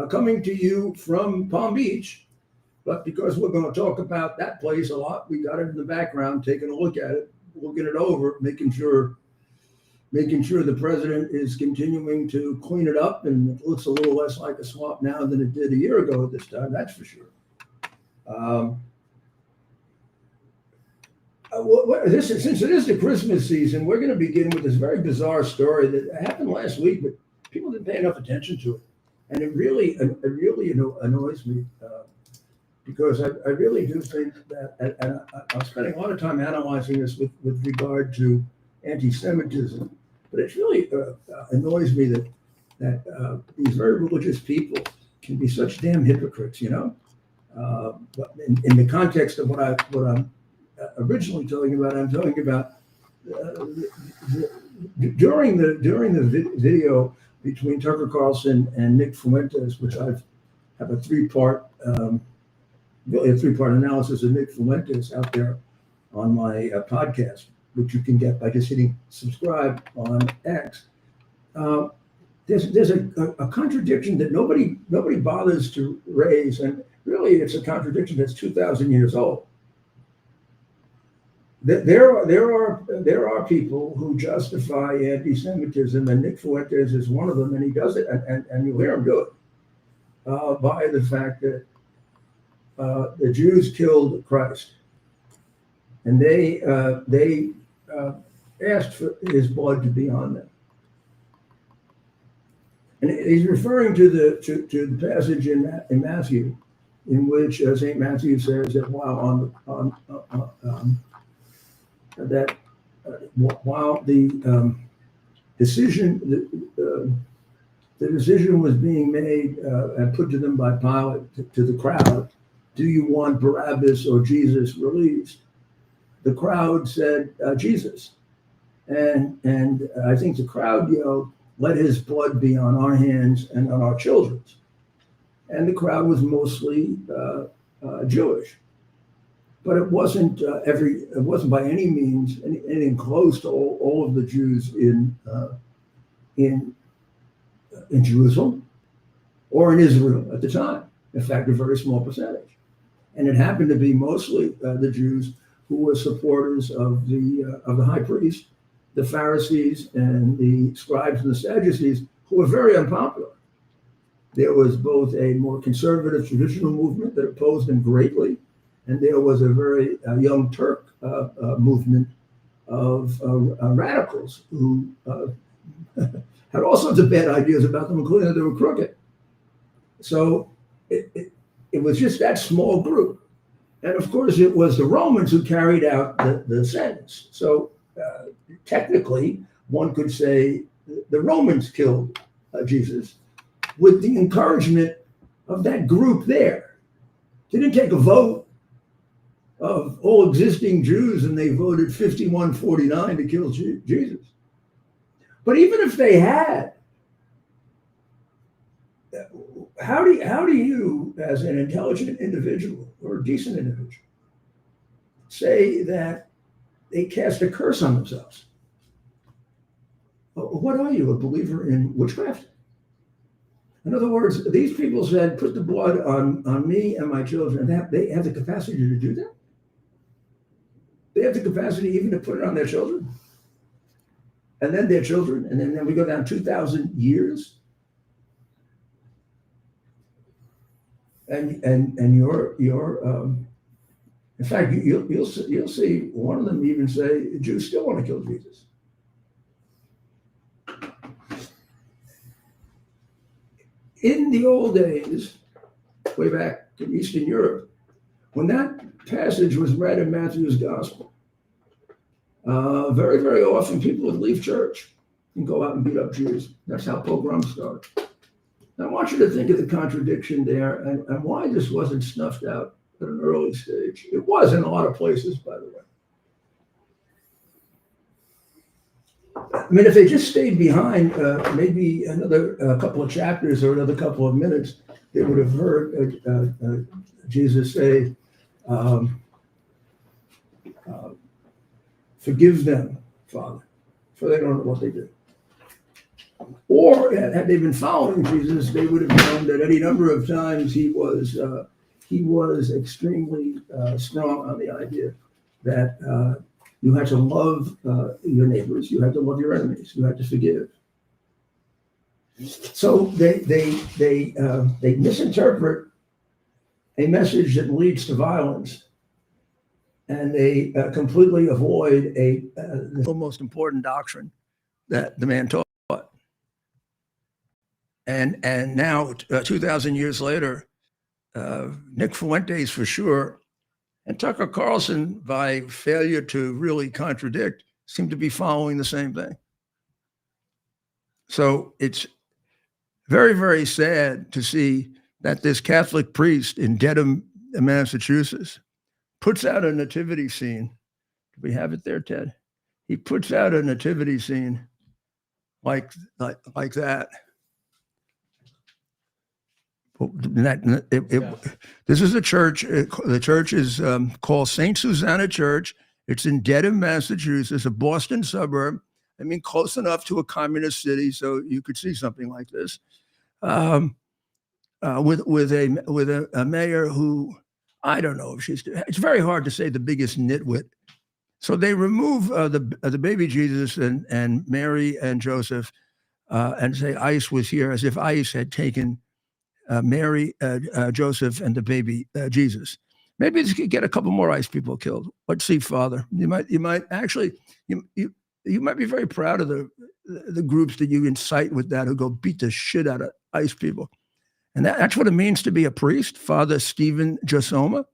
coming to you from Palm Beach. But because we're going to talk about that place a lot, we got it in the background, taking a look at it, looking it over, making sure the president is continuing to clean it up, and it looks a little less like a swamp now than it did a year ago at this time. That's for sure. Since it is the Christmas season, we're going to begin with this very bizarre story that happened last week, but people didn't pay enough attention to it, and it really annoys me because I really do think that, and I'm spending a lot of time analyzing this with regard to anti-Semitism, but it really annoys me that these very religious people can be such damn hypocrites, But in the context of what I'm originally talking about, I'm talking about during the video between Tucker Carlson and Nick Fuentes, which I have a three-part analysis of Nick Fuentes out there on my podcast, which you can get by just hitting subscribe on X. There's a contradiction that nobody bothers to raise, and really it's a contradiction that's 2,000 years old. There are people who justify anti-Semitism, and Nick Fuentes is one of them, and he does it, and you hear him do it by the fact that the Jews killed Christ, and they asked for his blood to be on them. And he's referring to the passage in Matthew, in which St. Matthew says that while the decision was being made and put to them by Pilate to the crowd, do you want Barabbas or Jesus released? The crowd said Jesus, and I think the crowd yelled, "Let his blood be on our hands and on our children's." And the crowd was mostly Jewish, but it wasn't by any means anything close to all of the Jews in Jerusalem or in Israel at the time. In fact, a very small percentage, and it happened to be mostly the Jews who were supporters of the high priest, the Pharisees, and the scribes and the Sadducees, who were very unpopular. There was both a more conservative traditional movement that opposed them greatly, and there was a very young Turk movement of radicals who had all sorts of bad ideas about them, including that they were crooked. So it was just that small group. And of course, it was the Romans who carried out the sentence. So technically, one could say the Romans killed Jesus with the encouragement of that group there. They didn't take a vote of all existing Jews and they voted 51-49 to kill Jesus. But even if they had, how do you, as an intelligent individual or a decent individual, say that they cast a curse on themselves? What are you, a believer in witchcraft? In other words, these people said, put the blood on me and my children. They have the capacity to do that? They have the capacity even to put it on their children? And then their children, and then we go down 2,000 years. And you're in fact, you'll see one of them even say, Jews still want to kill Jesus. In the old days, way back in Eastern Europe, when that passage was read in Matthew's gospel, very, very often people would leave church and go out and beat up Jews. That's how pogroms started. Now, I want you to think of the contradiction there and why this wasn't snuffed out at an early stage. It was in a lot of places, by the way. I mean, if they just stayed behind maybe another couple of chapters or another couple of minutes, they would have heard Jesus say, forgive them, Father, for they don't know what they do. Or had they been following Jesus, they would have known that any number of times he was extremely strong on the idea that you had to love your neighbors, you had to love your enemies, you had to forgive. So they misinterpret a message that leads to violence, and they completely avoid the most important doctrine that the man taught. And now, 2,000 years later, Nick Fuentes for sure, and Tucker Carlson, by failure to really contradict, seem to be following the same thing. So it's very, very sad to see that this Catholic priest in Dedham, Massachusetts, puts out a nativity scene. Do we have it there, Ted? He puts out a nativity scene like that. This is a church. The church is called St. Susanna Church. It's in Dedham, Massachusetts, a Boston suburb. I mean, close enough to a communist city, so you could see something like this. With a mayor who, I don't know if it's very hard to say the biggest nitwit. So they remove the baby Jesus and Mary and Joseph and say ICE was here, as if ICE had taken Mary, Joseph, and the baby Jesus. Maybe this could get a couple more ICE people killed. Let's see, Father. You might actually you might be very proud of the groups that you incite with that, who go beat the shit out of ICE people. And that's what it means to be a priest, Father Stephen Jasoma.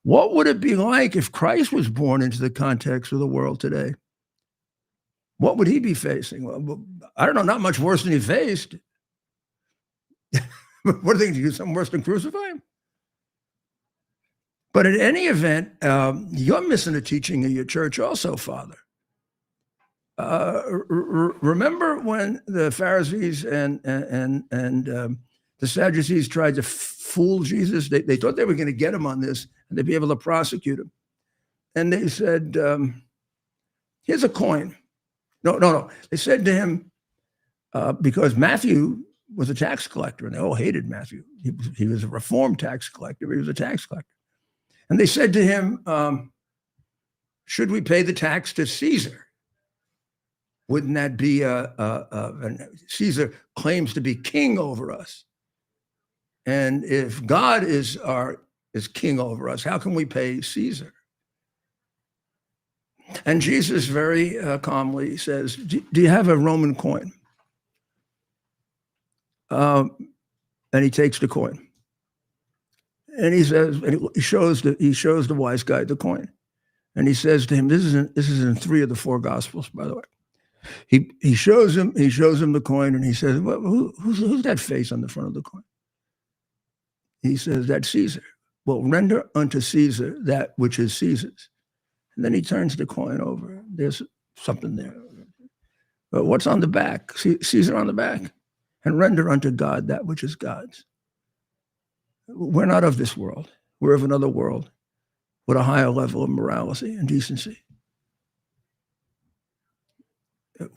What would it be like if Christ was born into the context of the world today? What would he be facing? Well, I don't know, not much worse than he faced. What do they do? Something worse than crucify him? But in any event, you're missing a teaching of your church also, Father. Remember when the Pharisees and the Sadducees tried to fool Jesus? They thought they were going to get him on this and they'd be able to prosecute him. And they said, here's a coin. No. They said to him, because Matthew was a tax collector, and they all hated Matthew. He was a reformed tax collector, but he was a tax collector. And they said to him, should we pay the tax to Caesar? Wouldn't that be Caesar claims to be king over us? And if God is king over us, how can we pay Caesar? And Jesus very calmly says, do you have a Roman coin? And he takes the coin. And he says, and he shows the wise guy the coin. And he says to him, this is in 3 of the 4 Gospels, by the way. He shows him the coin, and he says, well, who's that face on the front of the coin? He says, that's Caesar. Well, render unto Caesar that which is Caesar's. And then he turns the coin over. There's something there. But what's on the back? Caesar on the back. And render unto God that which is God's. We're not of this world. We're of another world with a higher level of morality and decency.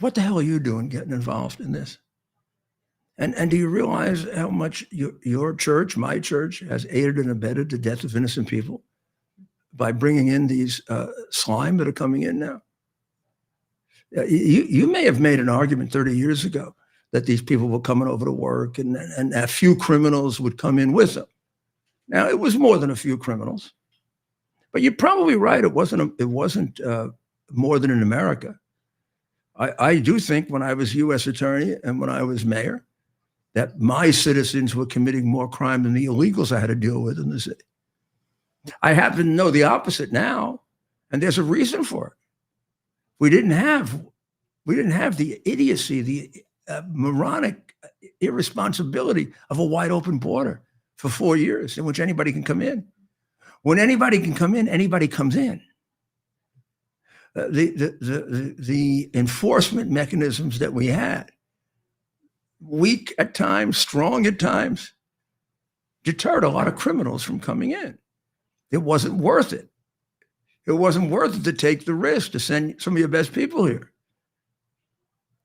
What the hell are you doing getting involved in this? And do you realize how much your church, my church, has aided and abetted the death of innocent people by bringing in these slime that are coming in now? You may have made an argument 30 years ago that these people were coming over to work and a few criminals would come in with them. Now, it was more than a few criminals, but you're probably right. It wasn't more than in America. I do think when I was U.S. attorney and when I was mayor, that my citizens were committing more crime than the illegals I had to deal with in the city. I happen to know the opposite now, and there's a reason for it. We didn't have the idiocy, the moronic irresponsibility of a wide open border for 4 years in which anybody can come in. When anybody can come in, anybody comes in. The enforcement mechanisms that we had, weak at times, strong at times, deterred a lot of criminals from coming in. It wasn't worth it. It wasn't worth it to take the risk to send some of your best people here.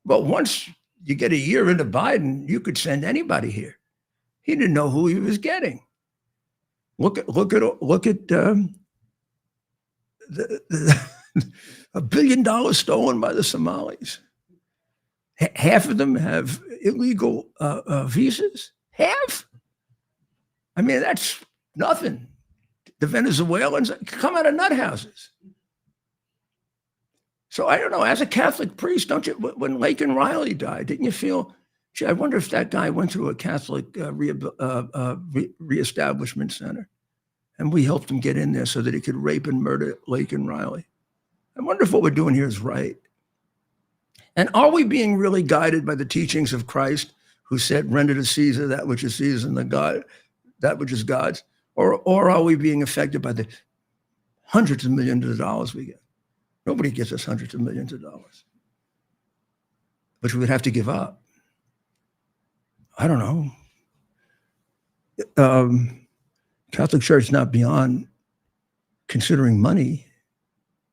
Well, once you get a year into Biden, you could send anybody here. He didn't know who he was getting. Look at the $1 billion stolen by the Somalis. Half of them have illegal visas. Half. I mean, that's nothing. The Venezuelans come out of nut houses. So I don't know. As a Catholic priest, don't you? When Laken Riley died, didn't you feel? Gee, I wonder if that guy went through a Catholic reestablishment center, and we helped him get in there so that he could rape and murder Laken Riley. I wonder if what we're doing here is right. And are we being really guided by the teachings of Christ, who said, "Render to Caesar that which is Caesar, and that which is God's"? Or are we being affected by the hundreds of millions of dollars we get? Nobody gives us hundreds of millions of dollars, which we would have to give up. I don't know. Catholic Church not beyond considering money,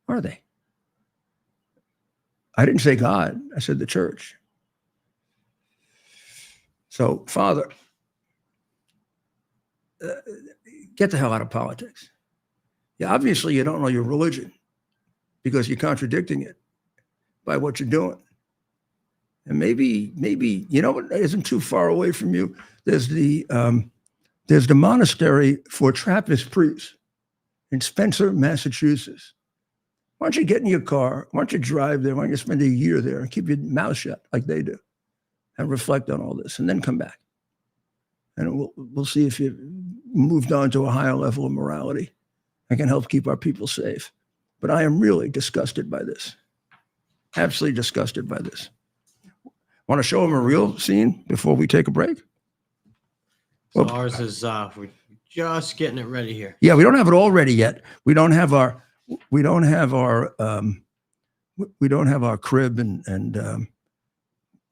are they? I didn't say God. I said the church. So, Father, get the hell out of politics. Yeah, obviously you don't know your religion because you're contradicting it by what you're doing. And maybe you know what isn't too far away from you. There's the monastery for Trappist priests in Spencer, Massachusetts. Why don't you get in your car? Why don't you drive there? Why don't you spend a year there and keep your mouth shut like they do and reflect on all this and then come back? And we'll see if you moved on to a higher level of morality and can help keep our people safe. But I am really disgusted by this. Absolutely disgusted by this. Want to show them a real scene before we take a break? So ours is we're just getting it ready here. Yeah, we don't have it all ready yet. We don't have our crib and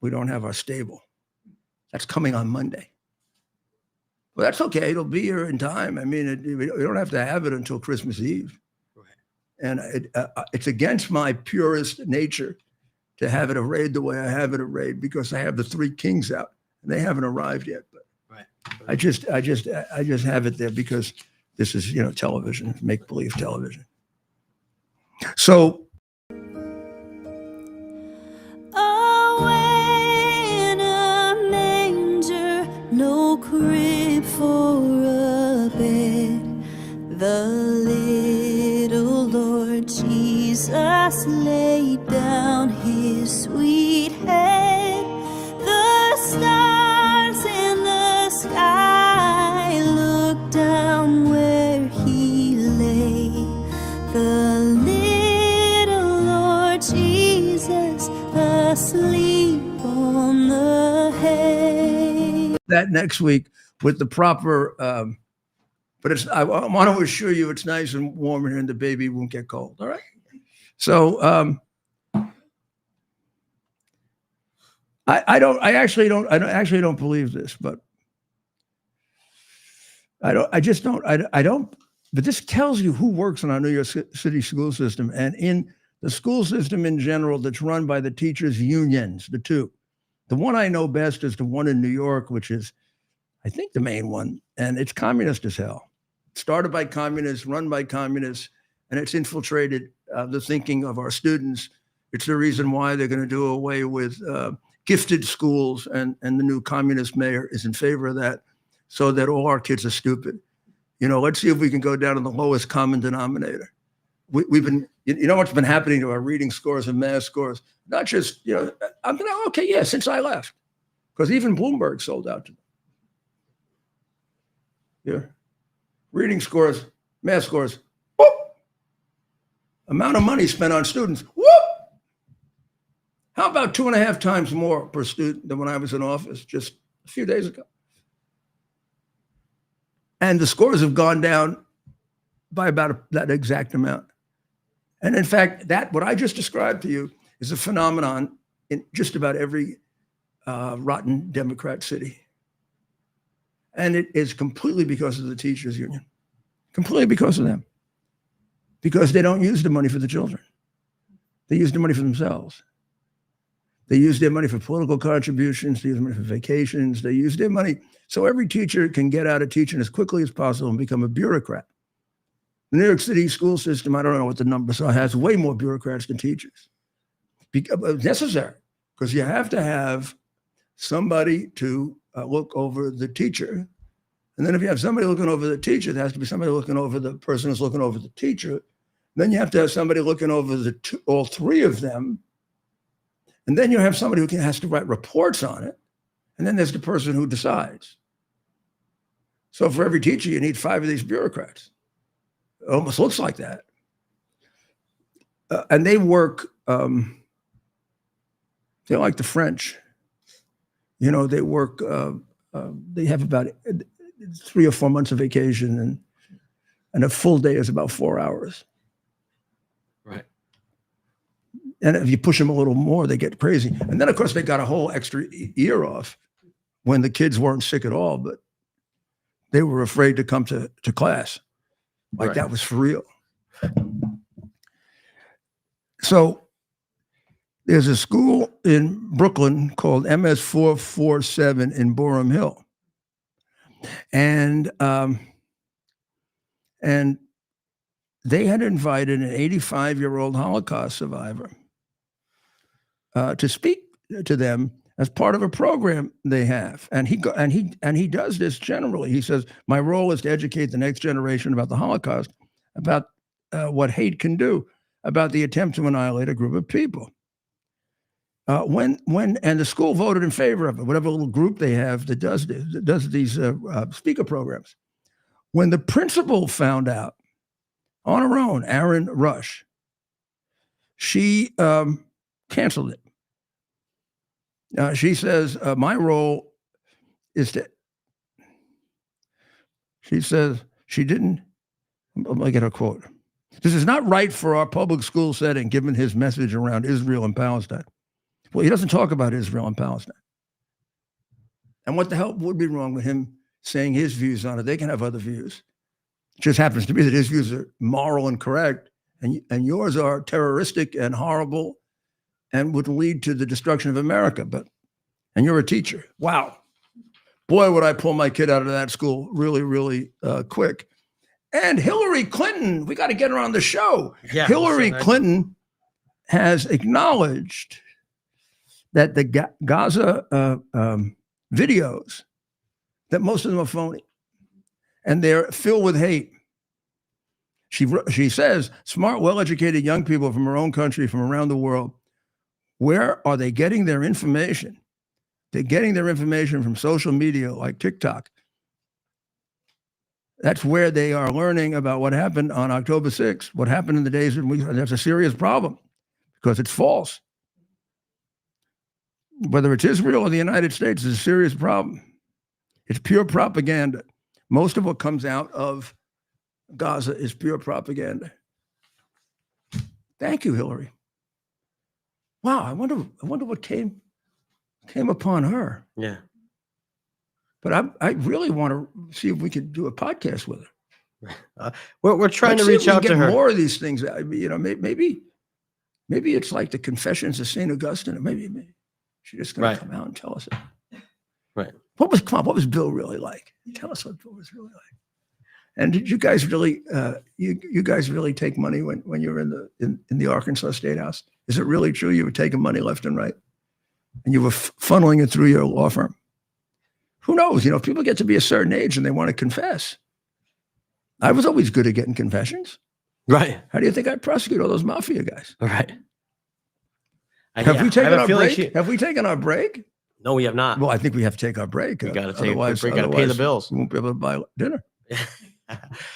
we don't have our stable. That's coming on Monday. Well, that's okay. It'll be here in time. I mean, we don't have to have it until Christmas Eve. Right. And it's against my purist nature to have it arrayed the way I have it arrayed because I have the three kings out and they haven't arrived yet. But right. I just have it there because this is, television, make-believe television. So. No crib for a bed, the little Lord Jesus laid down his sweet head. The stars in the sky looked down where he lay. The little Lord Jesus asleep on the hay. That next week with the proper, but I want to assure you it's nice and warm here and the baby won't get cold. All right. So I actually don't believe this, but I just don't. But this tells you who works in our New York City school system and in the school system in general that's run by the teachers' unions, the two. The one I know best is the one in New York, which is, I think, the main one, and it's communist as hell. Started by communists, run by communists, and it's infiltrated the thinking of our students. It's the reason why they're going to do away with gifted schools, and the new communist mayor is in favor of that, so that all our kids are stupid. Let's see if we can go down to the lowest common denominator. We've been, what's been happening to our reading scores and math scores, not just, I'm going to, okay, yeah, since I left, because even Bloomberg sold out to them. Yeah. Reading scores, math scores, whoop. Amount of money spent on students, whoop. How about 2.5 times more per student than when I was in office just a few days ago? And the scores have gone down by about that exact amount. And in fact, what I just described to you is a phenomenon in just about every rotten Democrat city. And it is completely because of the teachers union, completely because of them, because they don't use the money for the children. They use the money for themselves. They use their money for political contributions. They use money for vacations. They use their money. So every teacher can get out of teaching as quickly as possible and become a bureaucrat. The New York City school system, I don't know what the numbers are, has way more bureaucrats than teachers. Necessary, because you have to have somebody to look over the teacher. And then if you have somebody looking over the teacher, there has to be somebody looking over the person who's looking over the teacher. Then you have to have somebody looking over all three of them. And then you have somebody who has to write reports on it. And then there's the person who decides. So for every teacher, you need 5 of these bureaucrats. It almost looks like that. And they work, they're like the French. You know, they work, they have about 3 or 4 months of vacation, and a full day is about 4 hours. Right. And if you push them a little more, they get crazy. And then, of course, they got a whole extra year off when the kids weren't sick at all, but they were afraid to come to class. Like that was for real. So there's a school in Brooklyn called MS 447 in Boerum Hill. And they had invited an 85-year-old Holocaust survivor to speak to them as part of a program they have. And he does this generally. He says, my role is to educate the next generation about the Holocaust, about what hate can do, about the attempt to annihilate a group of people. And the school voted in favor of it, whatever little group they have that does these speaker programs. When the principal found out on her own, Aaron Rush, she canceled it. She says, my role is to, she says, she didn't, let me get her quote. This is not right for our public school setting, given his message around Israel and Palestine. Well, he doesn't talk about Israel and Palestine. And what the hell would be wrong with him saying his views on it? They can have other views. It just happens to be that his views are moral and correct, and yours are terroristic and horrible and would lead to the destruction of America. And you're a teacher. Wow. Boy, would I pull my kid out of that school really, really quick. And Hillary Clinton, we got to get her on the show. Yeah, Hillary Clinton has acknowledged that the Gaza videos, that most of them are phony, and they're filled with hate. She says, smart, well-educated young people from her own country, from around the world, where are they getting their information? They're getting their information from social media like TikTok. That's where they are learning about what happened on October 6th, what happened in the days and weeks. And that's a serious problem because it's false. Whether it's Israel or the United States, it's a serious problem. It's pure propaganda. Most of what comes out of Gaza is pure propaganda. Thank you, Hillary. Wow, I wonder what came upon her. Yeah. But I really want to see if we could do a podcast with her. We're trying to reach out to her. More of these things. You know, maybe it's like the Confessions of St. Augustine. Maybe she's just going to come out and tell us it. Right. What was Bill really like? Tell us what Bill was really like. And did you guys really, you guys really take money when you were in the Arkansas State House? Is it really true you were taking money left and right, and you were funneling it through your law firm? Who knows? You know, if people get to be a certain age and they want to confess. I was always good at getting confessions. Right. How do you think I'd prosecute all those mafia guys? Right. Have we taken our break? Have we taken our break? No, we have not. Well, I think we have to take our break. We got to take a break. We got to pay the bills. We won't be able to buy dinner.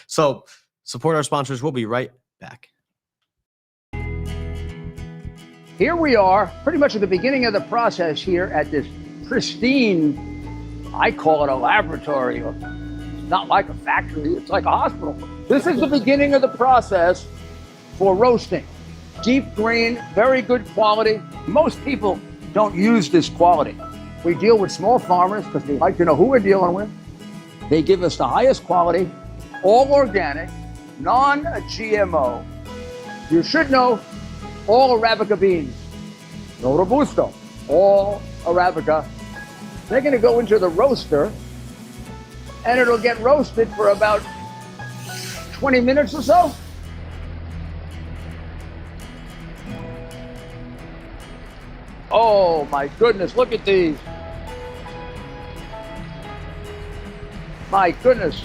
So support our sponsors. We'll be right back. Here we are, pretty much at the beginning of the process here at this pristine, I call it a laboratory. It's not like a factory, it's like a hospital. This is the beginning of the process for roasting. Deep grain, very good quality. Most people don't use this quality. We deal with small farmers because they like to know who we're dealing with. They give us the highest quality, all organic, non-GMO. You should know all Arabica beans, no Robusto, all Arabica. They're going to go into the roaster, and it'll get roasted for about 20 minutes or so. Oh my goodness, look at these. My goodness.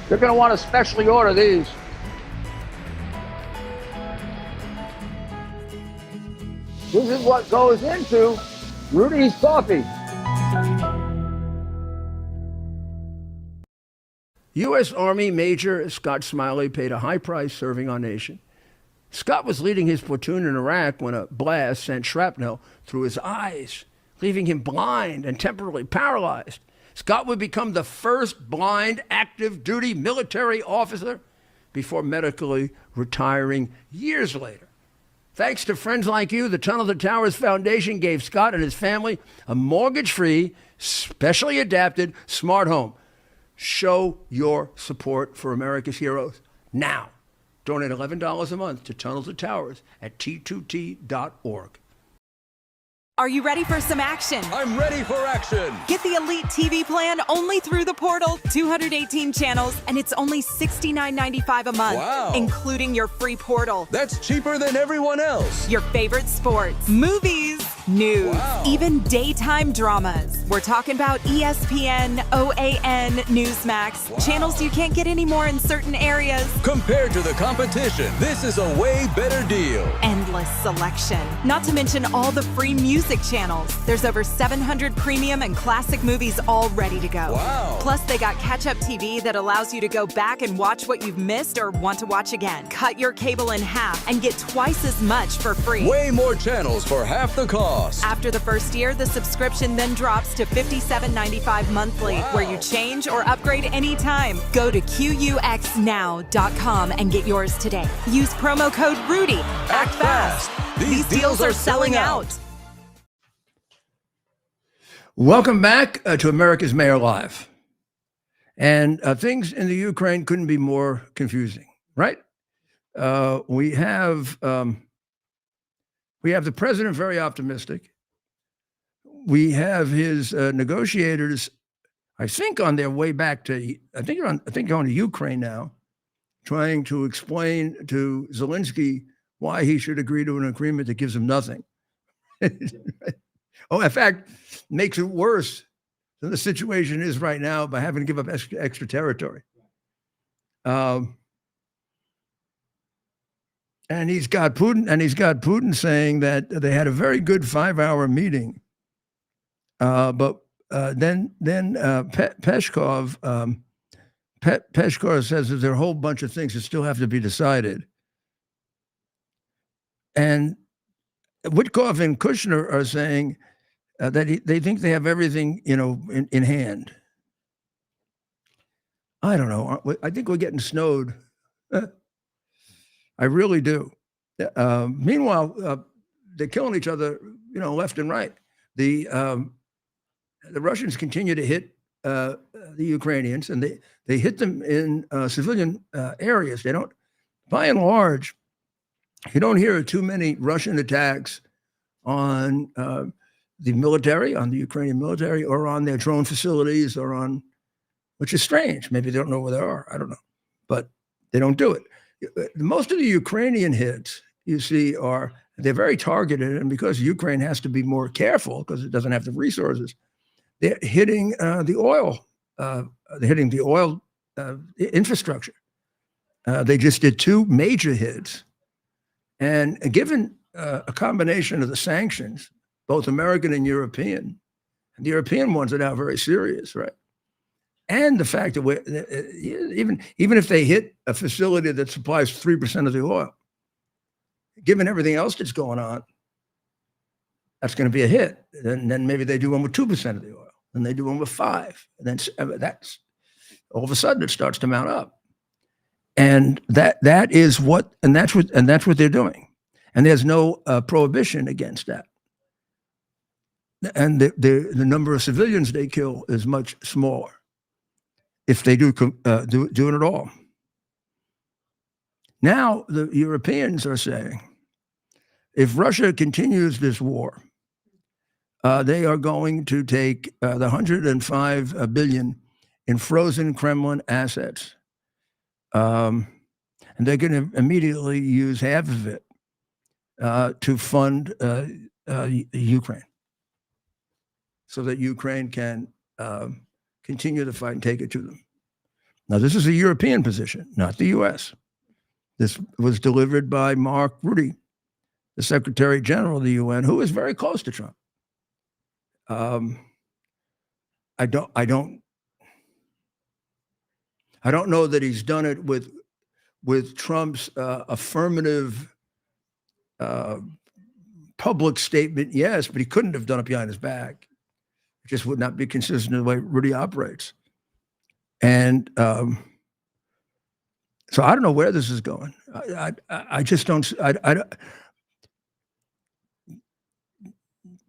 You're going to want to specially order these. This is what goes into Rudy's coffee. U.S. Army Major Scott Smiley paid a high price serving our nation. Scott was leading his platoon in Iraq when a blast sent shrapnel through his eyes, leaving him blind and temporarily paralyzed. Scott would become the first blind active duty military officer before medically retiring years later. Thanks to friends like you, the Tunnel to Towers Foundation gave Scott and his family a mortgage-free, specially adapted smart home. Show your support for America's heroes now. Donate $11 a month to Tunnel to Towers at T2T.org. Are you ready for some action? I'm ready for action. Get the Elite TV plan only through the portal. 218 channels, and it's only $69.95 a month. Wow. Including your free portal. That's cheaper than everyone else. Your favorite sports, movies, news, Wow. even daytime dramas. We're talking about ESPN, OAN, Newsmax, Wow. channels you can't get anymore in certain areas. Compared to the competition, this is a way better deal. Endless selection. Not to mention all the free music channels. There's over 700 premium and classic movies all ready to go. Wow. Plus, they got catch-up TV that allows you to go back and watch what you've missed or want to watch again. Cut your cable in half and get twice as much for free. Way more channels for half the cost. After the first year, the subscription then drops to $57.95 monthly, Wow. where you change or upgrade anytime. Go to QUXNow.com and get yours today. Use promo code RUDY. Act fast. These deals are selling out. Welcome back to America's Mayor Live. And things in the Ukraine couldn't be more confusing, right? We have the president very optimistic. We have his negotiators, I think, on their way back to, going to Ukraine now, trying to explain to Zelensky why he should agree to an agreement that gives him nothing. Oh, in fact, makes it worse than the situation is right now by having to give up extra territory. And he's got Putin saying that they had a very good 5-hour meeting. But then Peskov says that there are a whole bunch of things that still have to be decided. And Witkoff and Kushner are saying that they think they have everything, in hand. I don't know. I think we're getting snowed. I really do. Meanwhile, they're killing each other, left and right. The Russians continue to hit the Ukrainians, and they hit them in civilian areas. They don't, by and large, you don't hear too many Russian attacks on the military, on the Ukrainian military, or on their drone facilities, or on, which is strange. Maybe they don't know where they are. I don't know, but they don't do it. Most of the Ukrainian hits you see they're very targeted, and because Ukraine has to be more careful because it doesn't have the resources, they're hitting the oil. They're hitting the oil infrastructure. They just did 2 major hits, and given a combination of the sanctions, both American and European. And the European ones are now very serious, right? And the fact that even if they hit a facility that supplies 3% of the oil, given everything else that's going on, that's going to be a hit. And then maybe they do one with 2% of the oil, and they do one with 5%. And then that's all of a sudden it starts to mount up. And that's what they're doing. And there's no prohibition against that. And the number of civilians they kill is much smaller if they do it at all. Now the Europeans are saying, if Russia continues this war, they are going to take the 105 billion in frozen Kremlin assets, and they're going to immediately use half of it to fund Ukraine, so that Ukraine can continue the fight and take it to them. Now, this is a European position, not the U.S. This was delivered by Mark Rutte, the Secretary General of the UN, who is very close to Trump. I don't know that he's done it with Trump's affirmative public statement, yes, but he couldn't have done it behind his back. It just would not be consistent with the way Rutte operates. And so I don't know where this is going. I just don't.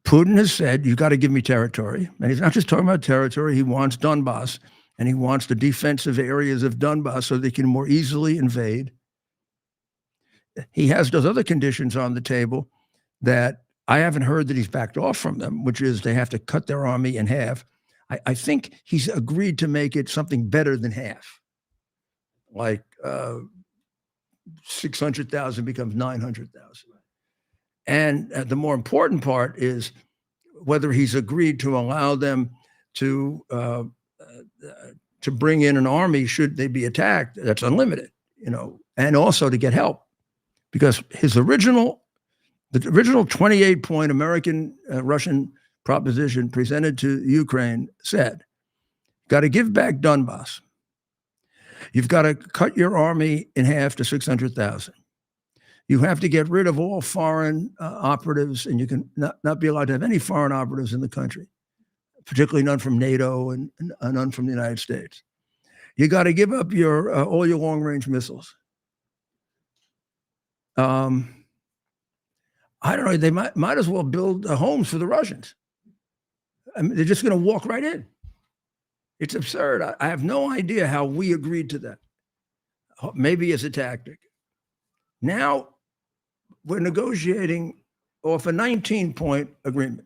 Putin has said, "You got to give me territory," and he's not just talking about territory. He wants Donbass, and he wants the defensive areas of Donbass so they can more easily invade. He has those other conditions on the table that I haven't heard that he's backed off from them, which is they have to cut their army in half. I think he's agreed to make it something better than half, like 600,000 becomes 900,000. And the more important part is whether he's agreed to allow them to bring in an army should they be attacked. That's unlimited, and also to get help, because the original 28-point American Russian proposition presented to Ukraine said, got to give back Donbass. You've got to cut your army in half to 600,000. You have to get rid of all foreign operatives, and you can not be allowed to have any foreign operatives in the country, particularly none from NATO and none from the United States. You got to give up all your long-range missiles. I don't know. They might as well build homes for the Russians. I mean, they're just going to walk right in. It's absurd. I have no idea how we agreed to that. Maybe as a tactic. Now we're negotiating off a 19-point agreement.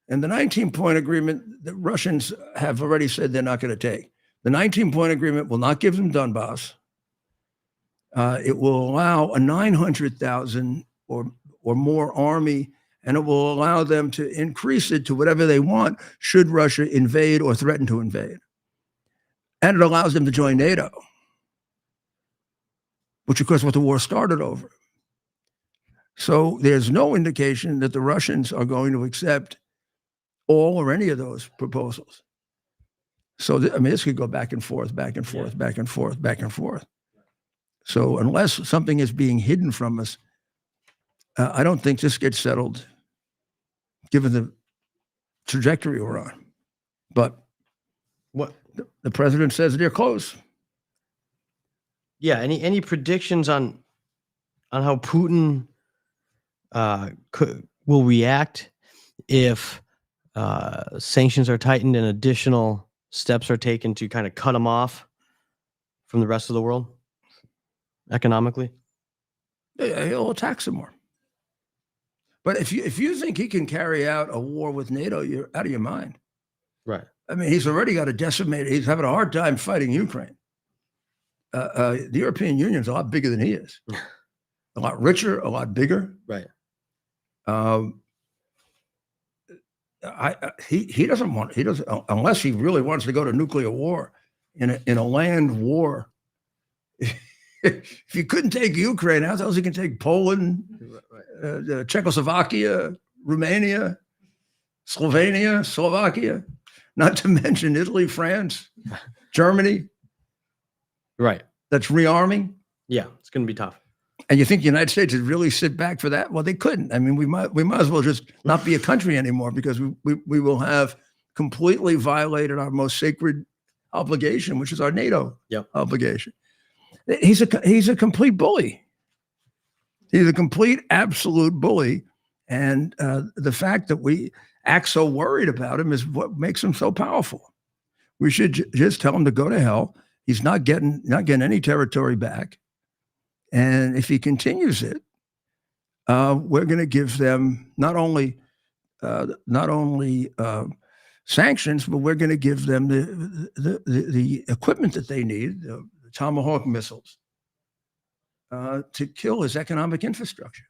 And the 19-point agreement, the Russians have already said they're not going to take. The 19-point agreement will not give them Donbass. It will allow a 900,000 or more army, and it will allow them to increase it to whatever they want should Russia invade or threaten to invade. And it allows them to join NATO, which of course what the war started over. So there's no indication that the Russians are going to accept all or any of those proposals. So, this could go back and forth, back and forth, back and forth, back and forth. So unless something is being hidden from us, I don't think this gets settled, given the trajectory we're on. But What? the president says they're close. Yeah. Any predictions on how Putin will react if sanctions are tightened and additional steps are taken to kind of cut him off from the rest of the world economically? He'll attack some more. But if you think he can carry out a war with NATO, you're out of your mind. Right. I mean, he's already got a decimated. He's having a hard time fighting Ukraine. The European Union is a lot bigger than he is. A lot richer, a lot bigger. Right. He doesn't unless he really wants to go to nuclear war in a land war. If you couldn't take Ukraine, how else he can take Poland, Czechoslovakia, Romania, Slovenia, Slovakia, not to mention Italy, France, Germany. Right. That's rearming. Yeah, it's going to be tough. And you think the United States would really sit back for that? Well, they couldn't. I mean, we might as well just not be a country anymore, because we will have completely violated our most sacred obligation, which is our NATO obligation. He's a complete bully. He's a complete, absolute bully. And the fact that we act so worried about him is what makes him so powerful. We should just tell him to go to hell. He's not getting any territory back. And if he continues it, we're going to give them not only sanctions, but we're going to give them the equipment that they need, the Tomahawk missiles, to kill his economic infrastructure.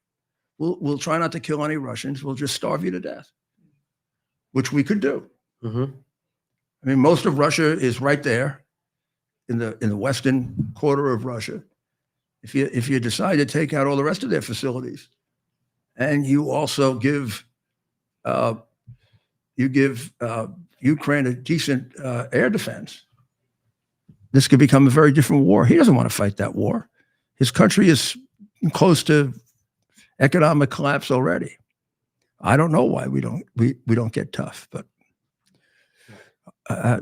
We'll try not to kill any Russians. We'll just starve you to death, which we could do. Mm-hmm. I mean, most of Russia is right there in the western quarter of Russia. If you decide to take out all the rest of their facilities, and you also give Ukraine a decent air defense, this could become a very different war. He doesn't want to fight that war. His country is close to economic collapse already. I don't know why we don't get tough, but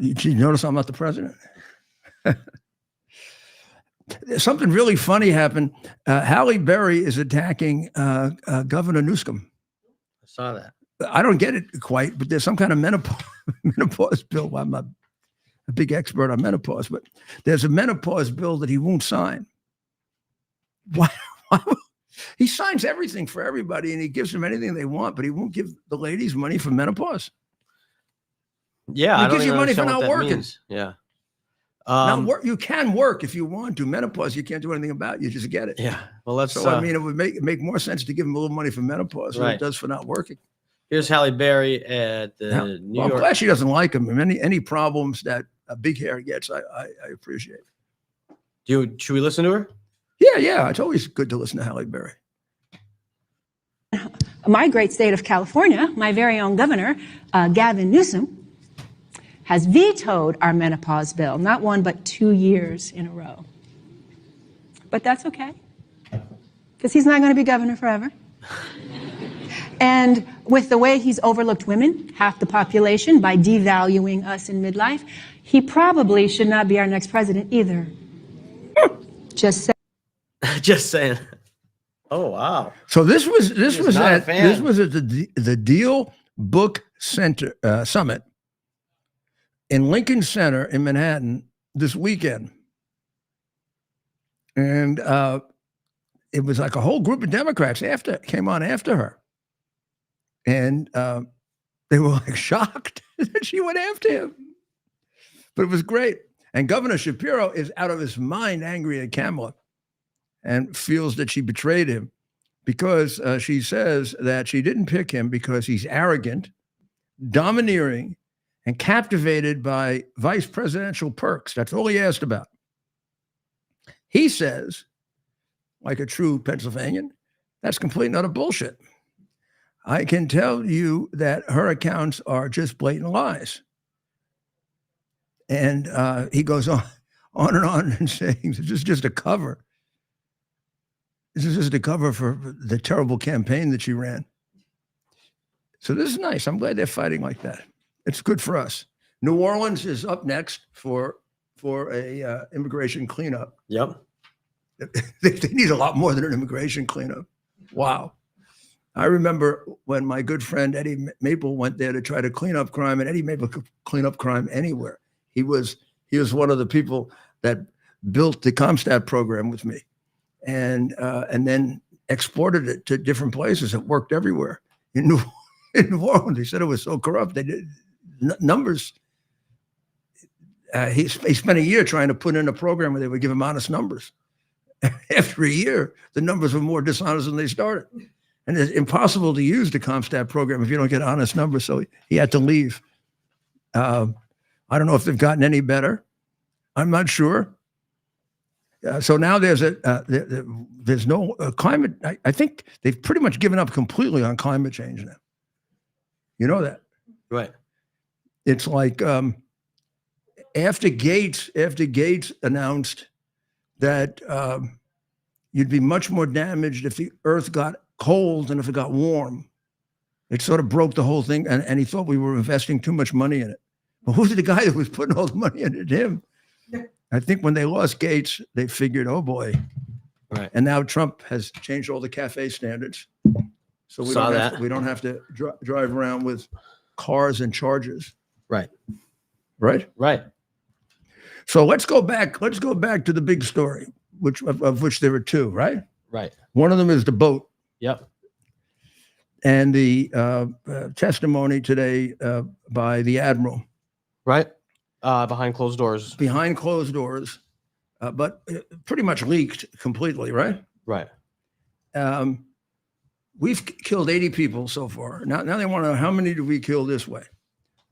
you notice I'm not the president. Something really funny happened. Halle Berry is attacking Governor Newsom. I saw that. I don't get it quite, but there's some kind of menopause bill. I'm not a big expert on menopause, but there's a menopause bill that he won't sign. Why? He signs everything for everybody, and he gives them anything they want, but he won't give the ladies money for menopause. Yeah, He gives you money for not working. Means. Yeah. You can work if you want to. Menopause, you can't do anything about. You just get it. Yeah. Well, let's. So I mean, it would make more sense to give him a little money for menopause than it does for not working. Here's Halle Berry at the New York. I'm glad she doesn't like him. Any problems that a big hair gets, I appreciate. Should we listen to her? Yeah. It's always good to listen to Halle Berry. My great state of California, my very own governor, Gavin Newsom, has vetoed our menopause bill, not 1, but 2 years in a row. But that's okay, because he's not going to be governor forever. And with the way he's overlooked women, half the population, by devaluing us in midlife, he probably should not be our next president either. Just saying. Just saying. Oh wow! So this was at the Deal Book Center Summit in Lincoln Center in Manhattan this weekend, and it was like a whole group of Democrats came on after her, and they were like shocked that she went after him, but it was great. And Governor Shapiro is out of his mind angry at Kamala and feels that she betrayed him because she says that she didn't pick him because he's arrogant, domineering, and captivated by vice presidential perks. That's all he asked about. He says, like a true Pennsylvanian, that's complete and utter bullshit. I can tell you that her accounts are just blatant lies. And he goes on and on and saying, this is just a cover. This is just a cover for the terrible campaign that she ran. So this is nice. I'm glad they're fighting like that. It's good for us. New Orleans is up next for a immigration cleanup. Yep. They need a lot more than an immigration cleanup. Wow. I remember when my good friend Eddie Maple went there to try to clean up crime, and Eddie Maple could clean up crime anywhere. He was one of the people that built the CompStat program with me, and then exported it to different places. It worked everywhere in New Orleans. They said it was so corrupt. They did numbers. He spent a year trying to put in a program where they would give him honest numbers. After a year, the numbers were more dishonest than they started. And it's impossible to use the CompStat program if you don't get honest numbers. So he had to leave. I don't know if they've gotten any better. I'm not sure. So now there's no climate. I think they've pretty much given up completely on climate change now. You know that, right? It's like after Gates announced that you'd be much more damaged if the Earth got cold than if it got warm. It sort of broke the whole thing, and he thought we were investing too much money in it. But who's the guy that was putting all the money into him? I think when they lost Gates, they figured, oh boy. Right. And now Trump has changed all the cafe standards. So we don't have to drive around with cars and chargers. Right. Right? Right. So let's go back to the big story. of which there are two, right? Right. One of them is the boat. Yep. And the testimony today by the admiral. Right. Behind closed doors. Behind closed doors, but pretty much leaked completely, right? Right. We've killed 80 people so far. Now they want to know how many did we kill this way.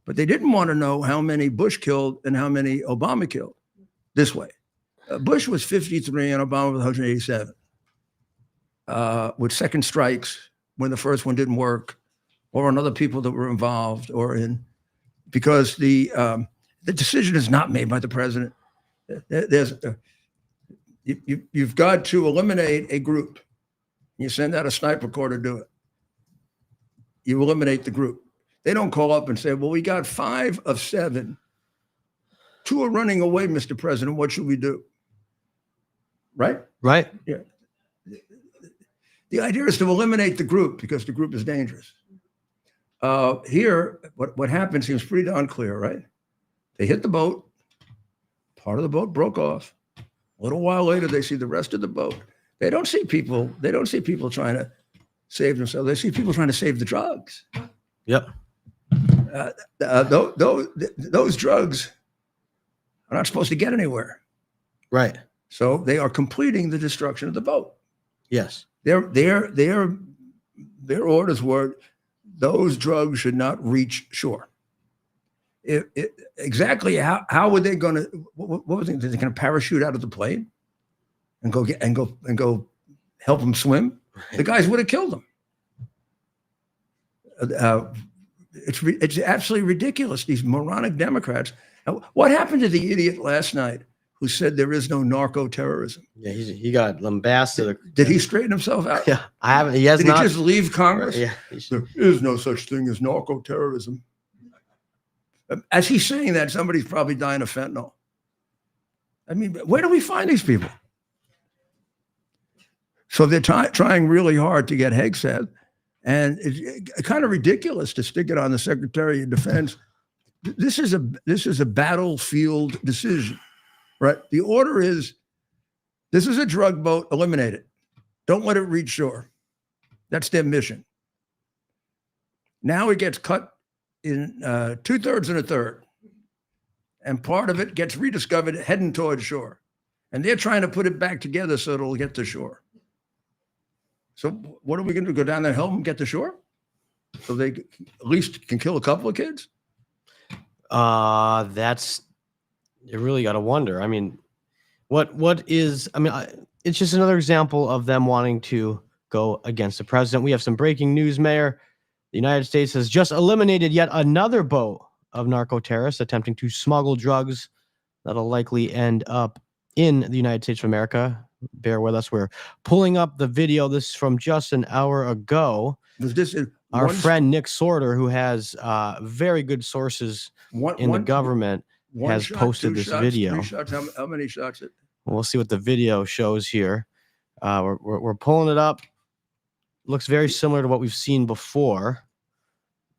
But they didn't want to know how many Bush killed and how many Obama killed this way. Bush was 53 and Obama was 187 with second strikes when the first one didn't work, or on other people that were involved, or in because the decision is not made by the president. You've got to eliminate a group. You send out a sniper corps to do it. You eliminate the group. They don't call up and say, well, we got 5 of 7. 2 are running away, Mr. President. What should we do? Right? Right. Yeah. The idea is to eliminate the group because the group is dangerous. Here, what happened seems pretty darn clear, right? They hit the boat. Part of the boat broke off. A little while later, they see the rest of the boat. They don't see people trying to save themselves. They see people trying to save the drugs. Yep. Those drugs are not supposed to get anywhere. Right. So they are completing the destruction of the boat. Yes. Their orders were those drugs should not reach shore. Exactly how were they going to? What was it? They going to parachute out of the plane and go help them swim? The guys would have killed them. It's absolutely ridiculous. These moronic Democrats. What happened to the idiot last night who said there is no narco-terrorism? Yeah, he got lambasted. Did he straighten himself out? Yeah, I haven't. He has Did not. he just leave Congress? Yeah. There is no such thing as narco-terrorism. As he's saying that, somebody's probably dying of fentanyl. I mean, where do we find these people? So they're trying really hard to get Hegseth, and it's kind of ridiculous to stick it on the Secretary of Defense. This is a battlefield decision, right? The order is, this is a drug boat, eliminate it. Don't let it reach shore. That's their mission. Now it gets cut in 2/3 and 1/3. And part of it gets rediscovered heading towards shore. And they're trying to put it back together so it'll get to shore. So what are we going to do? Go down there and help them get to shore? So they at least can kill a couple of kids? You really got to wonder. I mean, it's just another example of them wanting to go against the president. We have some breaking news, Mayor. The United States has just eliminated yet another boat of narco-terrorists attempting to smuggle drugs that'll likely end up in the United States of America. Bear with us. We're pulling up the video. This is from just an hour ago. Was this our friend Nick Sorter, who has very good sources in the government, has posted this video. 3 shots. How many shots? We'll see what the video shows here. We're pulling it up. Looks very similar to what we've seen before.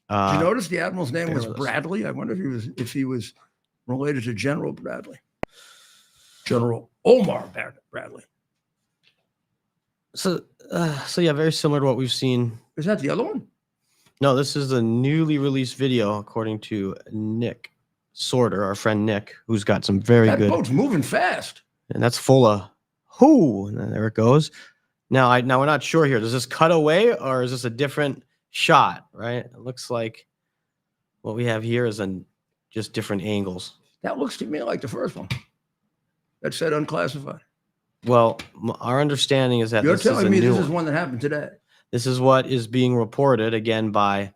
Did you notice the admiral's name was Bradley? I wonder if he was related to General Bradley. General Omar Bradley. So yeah, very similar to what we've seen. Is that the other one? No, this is a newly released video, according to Nick Sorter, our friend Nick, who's got some very good. That boat's moving fast. And that's full of whoo, and then there it goes. Now we're not sure here. Does this cut away or is this a different shot? Right? It looks like what we have here is just different angles. That looks to me like the first one. That said unclassified. Well, our understanding is that You're this is telling me this one. is one that happened today. This is what is being reported again by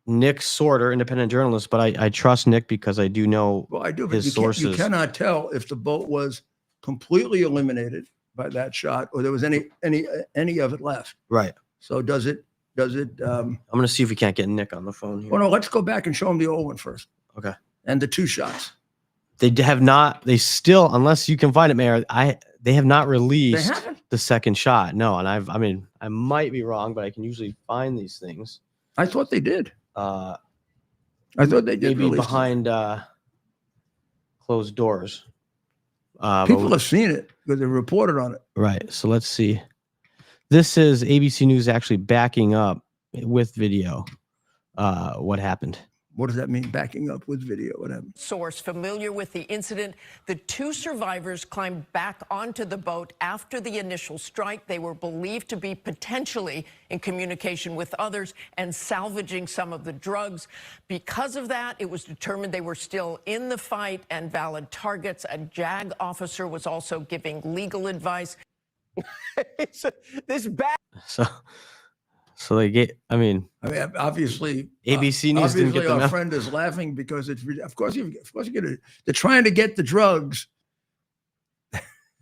Nick Sorter, independent journalist. But I trust Nick because I do know his sources. You cannot tell if the boat was completely eliminated by that shot or there was any of it left. Right. So does it? I'm going to see if we can't get Nick on the phone here. Well, no, let's go back and show him the old one first. Okay. And the 2 shots. They have not. They still, unless you can find it, Mayor. They have not released the second shot. No, and I might be wrong, but I can usually find these things. I thought they did. I thought they did. Maybe behind closed doors. People have seen it. because they reported on it. Right. So let's see. This is ABC News actually backing up with video what happened. What does that mean? Backing up with video? What happened? Source familiar with the incident. The two survivors climbed back onto the boat after the initial strike. They were believed to be potentially in communication with others and salvaging some of the drugs. Because of that, it was determined they were still in the fight and valid targets. A JAG officer was also giving legal advice. This bad. So they get. I mean, obviously, ABC News didn't get obviously them our out. friend is laughing because it's of course you get it. They're trying to get the drugs.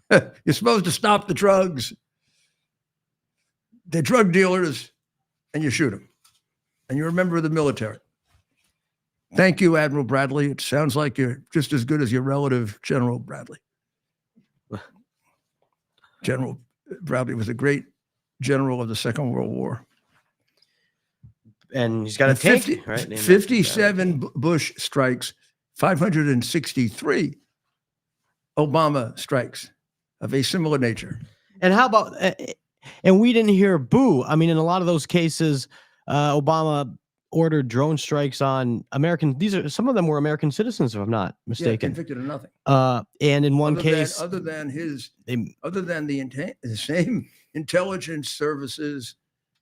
You're supposed to stop the drugs. They're drug dealers, and you shoot them, and you're a member of the military. Thank you, Admiral Bradley. It sounds like you're just as good as your relative, General Bradley. General Bradley was a great general of the Second World War. And he's got a And tank, 50 right? Named 57 Bush strikes, 563 Obama strikes of a similar nature. And how about? And we didn't hear boo. I mean, in a lot of those cases, Obama ordered drone strikes on American. These are some of them were American citizens, if I'm not Yeah, mistaken. convicted of nothing. And in one Other case, than, other than his, they, other than the same intelligence services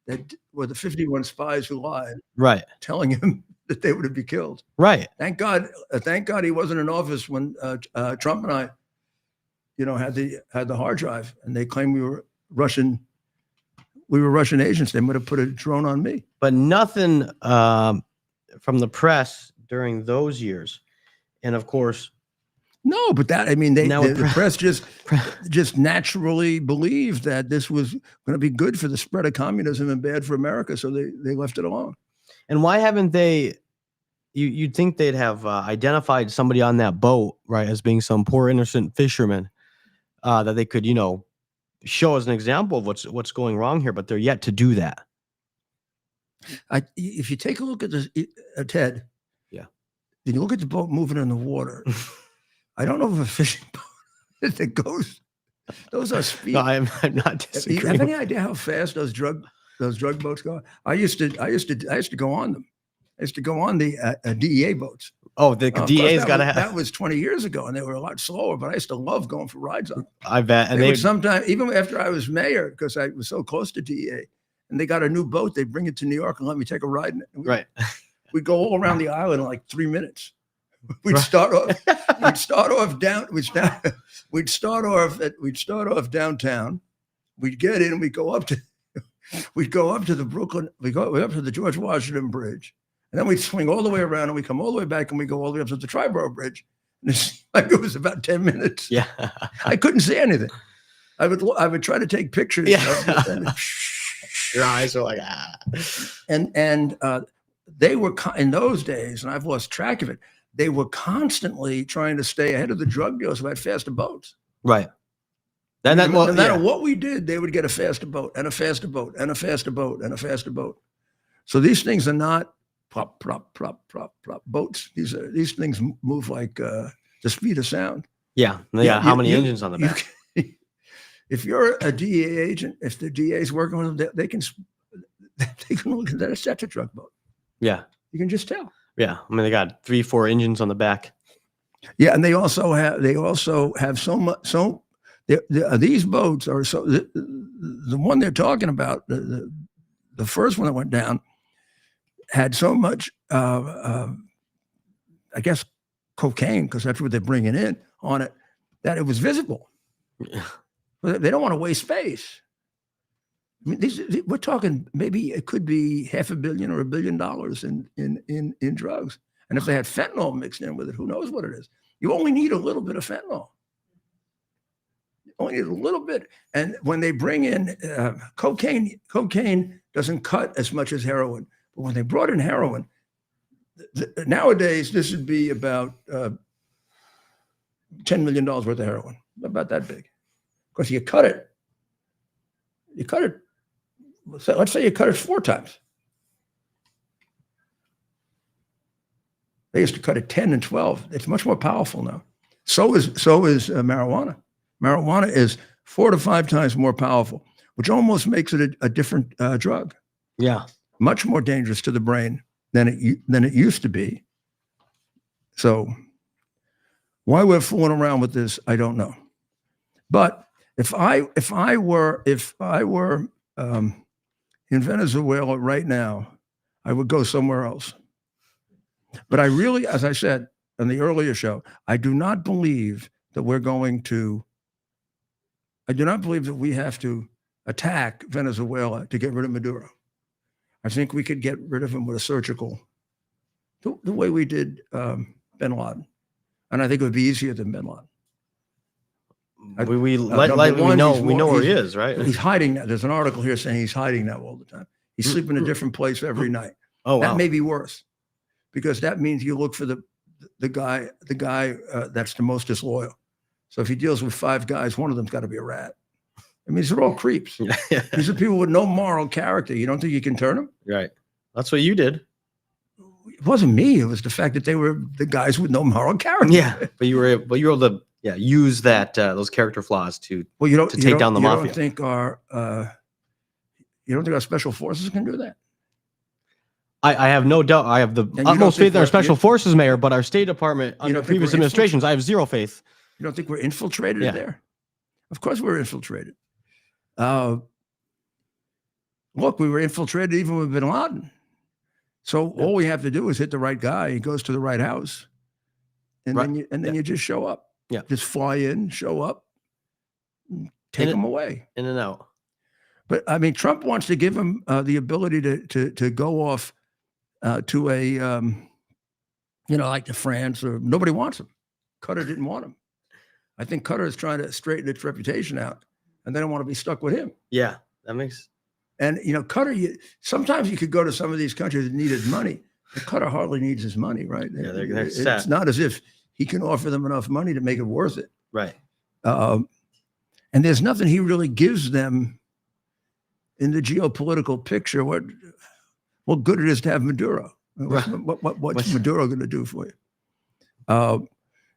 that were the 51 spies who lied, right, telling him that they would be killed. right. Thank God he wasn't in office when Trump and I, had the hard drive, and they claimed we were Russian agents. They might have put a drone on me. But nothing from the press during those years, and of course, No, but the press just naturally believed that this was going to be good for the spread of communism and bad for America, so they left it alone. and why haven't they? You'd think they'd have identified somebody on that boat, right, as being some poor innocent fisherman that they could, show as an example of what's going wrong here, but they're yet to do that. If you take a look at this, Ted, Yeah. If you look at the boat moving in the water, I don't know if a fishing boat that goes. Those are speed. No, I'm not Do you disagreeing. have any idea how fast those drug boats go? I used to go on them. I used to go on the DEA boats. Oh, the Of course, DA's got to have. That was 20 years ago, and they were a lot slower. But I used to love going for rides on them. I bet. And They they would sometimes, even after I was mayor, because I was so close to DEA, and they got a new boat, they bring it to New York and let me take a ride in it. And right. we'd go all around the island in like 3 minutes. We'd Right. start off. We'd start off downtown. We'd get in. We'd go up to the Brooklyn. We go up to the George Washington Bridge, and then we'd swing all the way around, and we come all the way back, and we go all the way up to the Triborough Bridge. And it's like it was about 10 minutes. Yeah. I couldn't see anything. I would try to take pictures. Yeah. And Your eyes are like they were in those days, and I've lost track of it. They were constantly trying to stay ahead of the drug dealers who had faster boats. right. Then No matter yeah. what we did, they would get a faster boat and a faster boat and a faster boat and a faster boat. So these things are not plop, plop, plop, plop, plop boats. These things move like the speed of sound. Yeah. How many engines on the back? If you're a DEA agent, if the DA is working with them, they can look at that. That's a drug boat. Yeah. You can just tell. Yeah. I mean, they got 3-4 engines on the back. Yeah, and they also have so much. These boats are so. The one they're talking about, the first one that went down, had so much. I guess cocaine, because that's what they're bringing in on it, that it was visible. They don't want to waste space. I mean, we're talking maybe it could be $500 million or $1 billion in drugs. And if they had fentanyl mixed in with it, who knows what it is? You only need a little bit of fentanyl. You only need a little bit. And when they bring in cocaine doesn't cut as much as heroin. But when they brought in heroin, nowadays this would be about $10 million worth of heroin, about that big. Because you cut it. Let's say you cut it 4 times. They used to cut it 10 and 12. It's much more powerful now. So is marijuana. Marijuana is 4 to 5 times more powerful, which almost makes it a different drug. Yeah. Much more dangerous to the brain than it used to be. So why we're fooling around with this, I don't know. But if I were in Venezuela right now, I would go somewhere else. But I really, as I said in the earlier show, I do not believe that we have to attack Venezuela to get rid of Maduro. I think we could get rid of him with a surgical, the way we did bin Laden. And I think it would be easier than bin Laden. We know where he is, right? He's hiding now. There's an article here saying he's hiding now all the time. He's sleeping in a different place every night. Oh, wow. That may be worse, because that means you look for the guy that's the most disloyal. So if he deals with 5 guys, one of them's got to be a rat. I mean, these are all creeps. These are people with no moral character. You don't think you can turn them? Right. That's what you did. It wasn't me. It was the fact that they were the guys with no moral character. Yeah, but you were able to use that those character flaws to take down the mafia. You don't think our special forces can do that? I have no doubt. I have the utmost faith in our special forces, Mayor, but our State Department under previous administrations, I have zero faith. You don't think we're infiltrated there? Of course we're infiltrated. Look, we were infiltrated even with bin Laden. So all we have to do is hit the right guy. He goes to the right house, and then you just show up. Yeah, just fly in, show up, take them away, in and out. But I mean, Trump wants to give him the ability to go off to a like to France, or nobody wants him. Qatar didn't want him. I think Qatar is trying to straighten its reputation out, and they don't want to be stuck with him. Yeah, that makes. And Qatar, sometimes you could go to some of these countries that needed money, but Qatar hardly needs his money, right? Yeah, they're it's not as if he can offer them enough money to make it worth it. Right. And there's nothing he really gives them in the geopolitical picture. What good it is to have Maduro? What's Maduro going to do for you?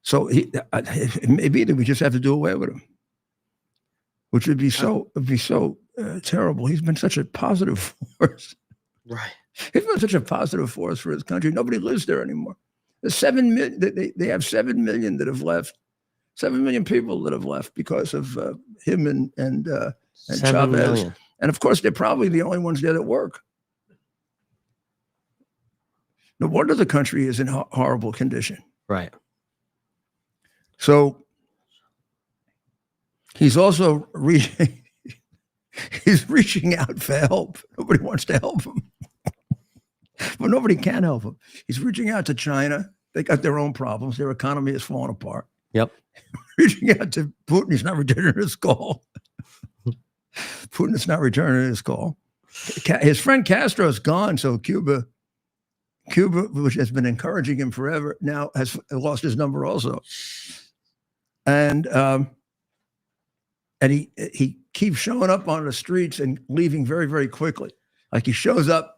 So it may be that we just have to do away with him, which would be so terrible. He's been such a positive force. Right. He's been such a positive force for his country. Nobody lives there anymore. There's 7 million. They have 7 million that have left. 7 million people that have left because of him and Chavez. Million. And of course, they're probably the only ones there that work. No wonder the country is in horrible condition. Right. So he's also reaching out for help. Nobody wants to help him. But nobody can help him. He's reaching out to China. They got their own problems. Their economy is falling apart. Yep. Reaching out to Putin. He's not returning his call. Putin is not returning his call. His friend Castro is gone. So Cuba, which has been encouraging him forever, now has lost his number also. And he keeps showing up on the streets and leaving very, very quickly. Like he shows up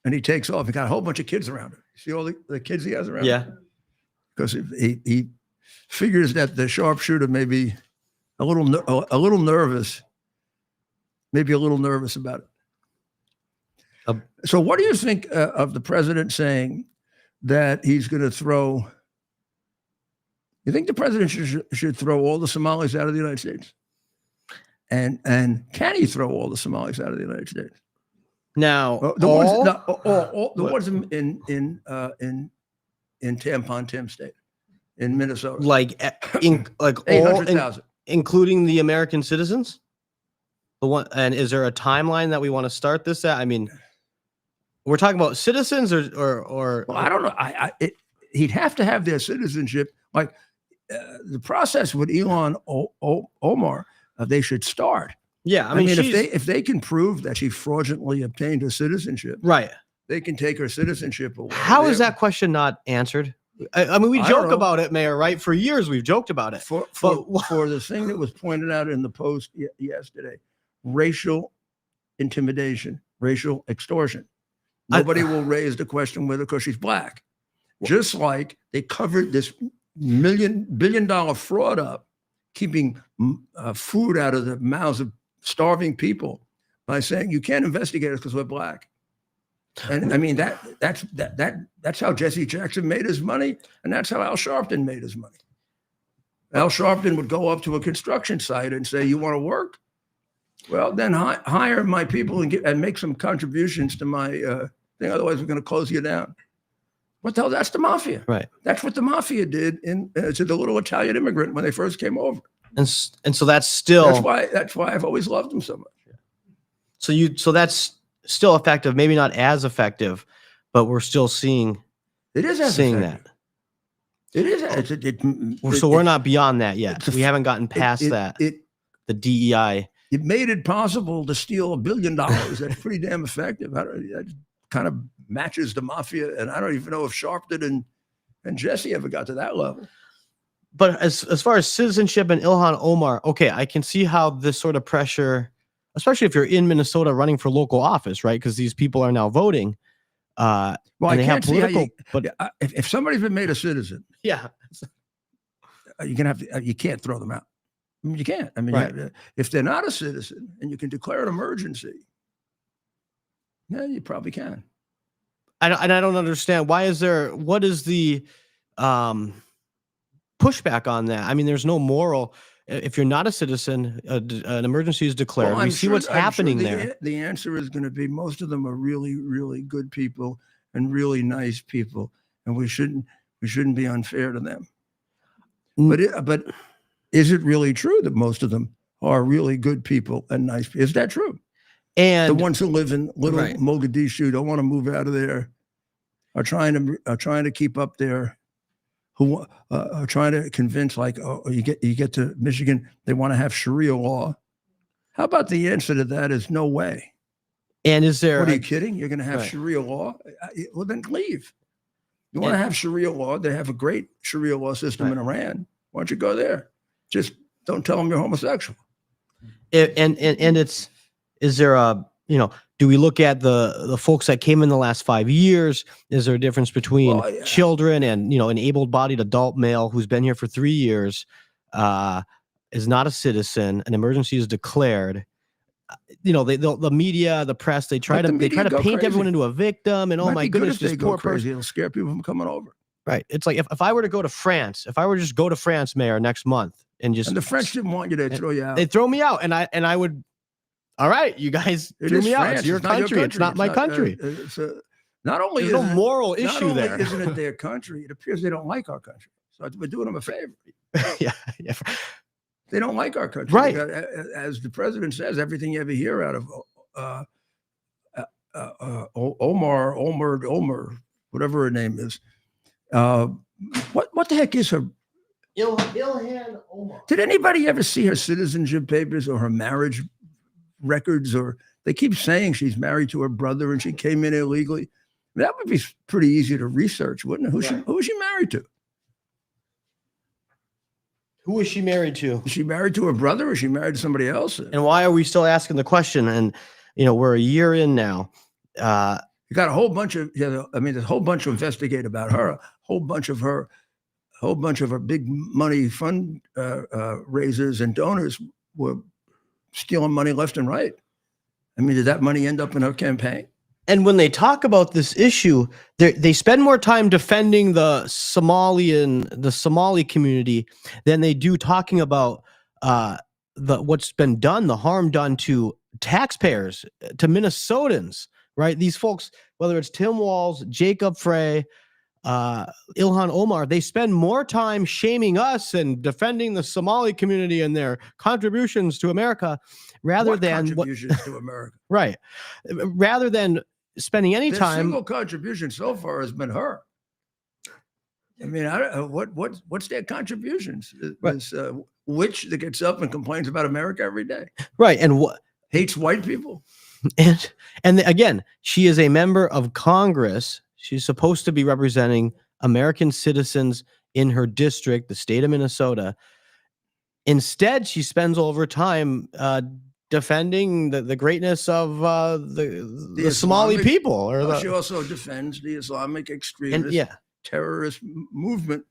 and he takes off. He got a whole bunch of kids around him. See all the kids he has around him? Because he figures that the sharpshooter may be a little nervous, maybe a little nervous about it. So what do you think of the president saying that he's going to throw? You think the president should throw all the Somalis out of the United States? And can he throw all the Somalis out of the United States? Now, the ones in Tampon Tim State, in Minnesota, like 800,000, including the American citizens. The one, and is there a timeline that we want to start this at? I mean, we're talking about citizens, or well, I don't know. He'd have to have their citizenship. Like the process with Ilhan Omar, they should start. Yeah, I mean if they can prove that she fraudulently obtained her citizenship, right, they can take her citizenship away. How is that question not answered? I mean, we joke about it, Mayor, right? For years, we've joked about it. For the thing that was pointed out in the Post yesterday, racial intimidation, racial extortion. Nobody will raise the question with her because she's black. Just like they covered this billion-dollar fraud up, keeping food out of the mouths of starving people by saying you can't investigate us because we're black. And I mean that's how Jesse Jackson made his money, and that's how Al Sharpton made his money. Al Sharpton would go up to a construction site and say, "You want to work? Well, then hire my people and make some contributions to my thing. Otherwise, we're going to close you down." What the hell? That's the mafia. Right. That's what the mafia did to the little Italian immigrant when they first came over. And so that's still That's why I've always loved them so much. So that's still effective, maybe not as effective, but we're still seeing It is as seeing effective. It is. So we're not beyond that yet. We haven't gotten past that. The DEI. It made it possible to steal $1 billion. That's pretty damn effective. That kind of matches the mafia, and I don't even know if Sharpton and Jesse ever got to that level. But as far as citizenship and Ilhan Omar, okay, I can see how this sort of pressure, especially if you're in Minnesota running for local office, right? Because these people are now voting. Well, and I can't see how you, but if somebody's been made a citizen, yeah, you can have to, you can't throw them out. I mean, you can't. I mean, right. If they're not a citizen and you can declare an emergency, yeah, you probably can. I don't understand what is the pushback on that? I mean, there's no moral. If you're not a citizen, an emergency is declared. Well, we see what's happening there. The answer is going to be most of them are really, really good people and really nice people, and we shouldn't be unfair to them. But is it really true that most of them are really good people and nice people? Is that true? And the ones who live in little Mogadishu, don't want to move out of there, are trying to keep up there, who are trying to convince, like, oh, you get to Michigan, they want to have Sharia law. How about the answer to that is no way. And is there? What are you kidding? You're going to have Sharia law? Well, then leave. You want to have Sharia law? They have a great Sharia law system in Iran. Why don't you go there? Just don't tell them you're homosexual. And is there a, do we look at the folks that came in the last 5 years? Is there a difference between children and, an able-bodied adult male who's been here for 3 years, is not a citizen, an emergency is declared? The media, the press, they try to paint everyone into a victim, and my goodness, this poor person. It'll scare people from coming over. Right. It's like if I were to go to France, if I were to just go to France, Mayor, next month and the French didn't want you to throw you out. They'd throw me out, and I would. All right, you guys threw me out. It's your country. It's not my country. Not only there's no moral issue there. Isn't it their country? It appears they don't like our country. So we're doing them a favor. yeah. They don't like our country. Right. As the president says, everything you ever hear out of Omar, whatever her name is. What the heck is her? Ilhan Omar. Did anybody ever see her citizenship papers or her marriage records? Or they keep saying she's married to her brother and she came in illegally. That would be pretty easy to research, wouldn't it? Who is she married to? Who is she married to? Is she married to her brother, or is she married to somebody else? And why are we still asking the question? And we're a year in now. You got a whole bunch of there's a whole bunch to investigate about her. A whole bunch of her big money fund raisers and donors were stealing money left and right. I mean, did that money end up in her campaign? And when they talk about this issue, they spend more time defending the Somali community than they do talking about what's been done, the harm done to taxpayers, to Minnesotans, right? These folks, whether it's Tim Walz, Jacob Frey, Ilhan Omar, they spend more time shaming us and defending the Somali community and their contributions to America rather than contributions to America. Right. Rather than spending any time. Single contribution so far has been her. I mean, what's their contributions? Right. This witch that gets up and complains about America every day. Right. And hates white people. And again, she is a member of Congress. She's supposed to be representing American citizens in her district, the state of Minnesota. Instead, she spends all of her time defending the greatness of the Somali people. She also defends the Islamic extremist terrorist movement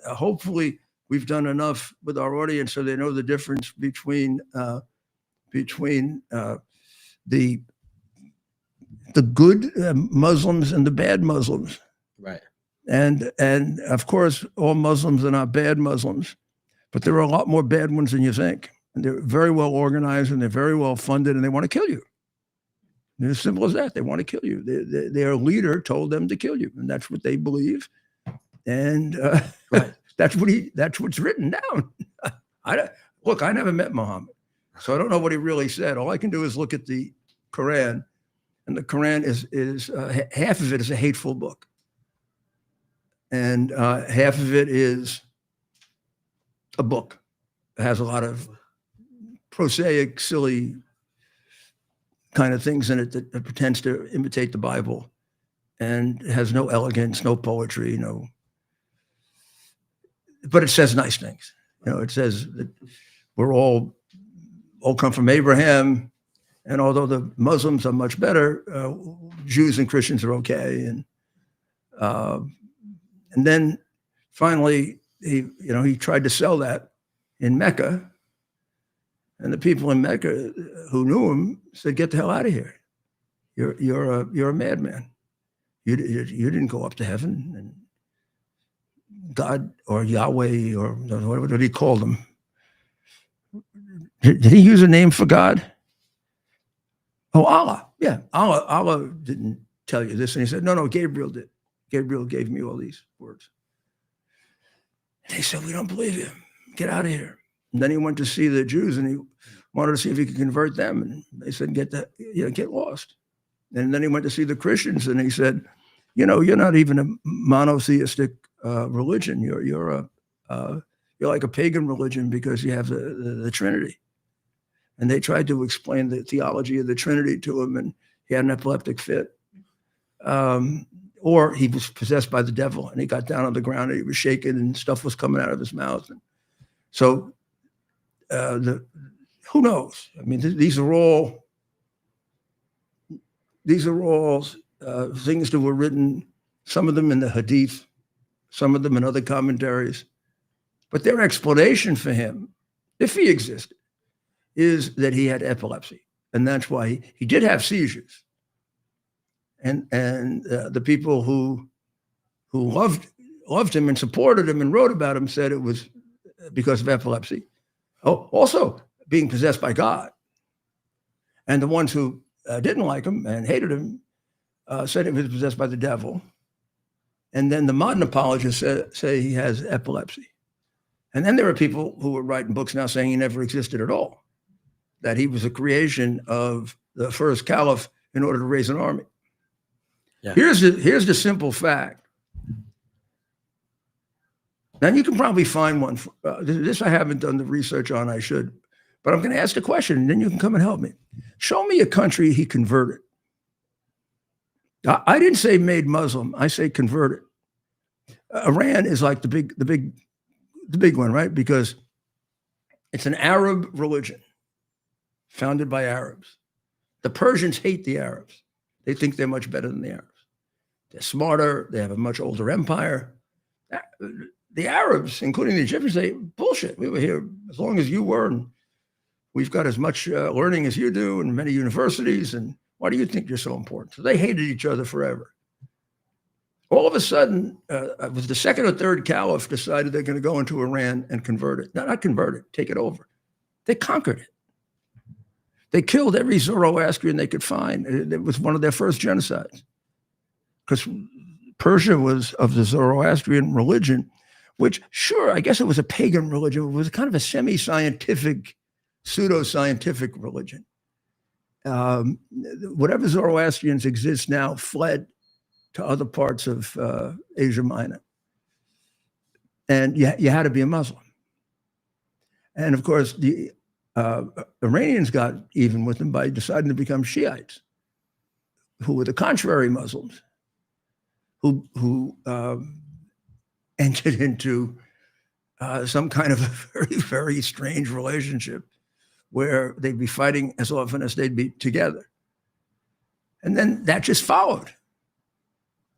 Hopefully, we've done enough with our audience so they know the difference between the good Muslims and the bad Muslims. Right. And of course, all Muslims are not bad Muslims, but there are a lot more bad ones than you think. And they're very well organized and they're very well funded and they want to kill you. It's as simple as that. They want to kill you. Their leader told them to kill you, and that's what they believe. And Right. that's what's written down. Look, I never met Muhammad, so I don't know what he really said. All I can do is look at the Quran, and the Quran is half of it is a hateful book, and half of it is a book. It has a lot of prosaic, silly kind of things in it that pretends to imitate the Bible, and has no elegance, no poetry, but it says nice things. It says that we're all come from Abraham, and although the Muslims are much better, Jews and Christians are okay. And then finally, he tried to sell that in Mecca, and the people in Mecca who knew him said, "Get the hell out of here! You're a madman. You didn't go up to heaven." And God or Yahweh or whatever he called him. Did he use a name for God? Oh, Allah. Yeah, Allah didn't tell you this. And he said, no, Gabriel did. Gabriel gave me all these words. And they said, we don't believe you. Get out of here. And then he went to see the Jews and he wanted to see if he could convert them. And they said, get lost. And then he went to see the Christians and he said, you're not even a monotheistic religion. You're like a pagan religion because you have the Trinity. And they tried to explain the theology of the Trinity to him, and he had an epileptic fit. Or he was possessed by the devil, and he got down on the ground and he was shaking, and stuff was coming out of his mouth. And so, who knows? I mean, these are all things that were written. Some of them in the Hadith, some of them in other commentaries. But their explanation for him, if he existed, is that he had epilepsy, and that's why he did have seizures. And the people who loved him and supported him and wrote about him said it was because of epilepsy. Oh, also being possessed by God. And the ones who didn't like him and hated him said it was possessed by the devil. And then the modern apologists say he has epilepsy. And then there are people who are writing books now saying he never existed at all, that he was a creation of the first caliph in order to raise an army. Yeah. Here's the simple fact. Now you can probably find one. This I haven't done the research on, I should, but I'm going to ask the question and then you can come and help me. Show me a country he converted. I didn't say made Muslim, I say converted. Iran is like the big one, right? Because it's an Arab religion founded by Arabs. The Persians hate the Arabs. They think they're much better than the Arabs. They're smarter. They have a much older empire. The Arabs, including the Egyptians, say, bullshit. We were here as long as you were, and we've got as much learning as you do in many universities, and why do you think you're so important? So they hated each other forever. All of a sudden, was the second or third caliph decided they're going to go into Iran and convert it. No, not convert it, take it over. They conquered it. They killed every Zoroastrian they could find. It was one of their first genocides. Because Persia was of the Zoroastrian religion, which, sure, I guess it was a pagan religion. It was kind of a semi-scientific, pseudo-scientific religion. Whatever Zoroastrians exist now fled to other parts of Asia Minor. And you had to be a Muslim. And of course, the Iranians got even with them by deciding to become Shiites, who were the contrary Muslims, who entered into some kind of a very, very strange relationship where they'd be fighting as often as they'd be together. And then that just followed.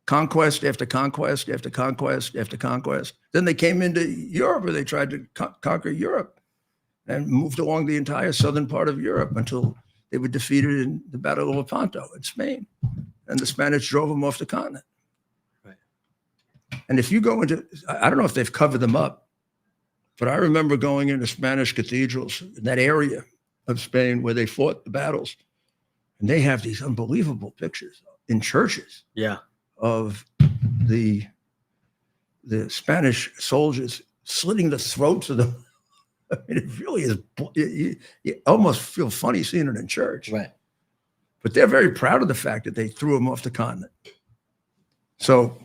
conquest after conquest after conquest after conquest. Then they came into Europe, or they tried to conquer Europe and moved along the entire southern part of Europe until they were defeated in the Battle of Lepanto in Spain. And the Spanish drove them off the continent. Right. And if you go into, I don't know if they've covered them up, but I remember going into Spanish cathedrals in that area of Spain where they fought the battles. And they have these unbelievable pictures in churches Yeah. of the Spanish soldiers slitting the throats of them. I mean, it really is, you almost feel funny seeing it in church. Right. But they're very proud of the fact that they threw them off the continent. So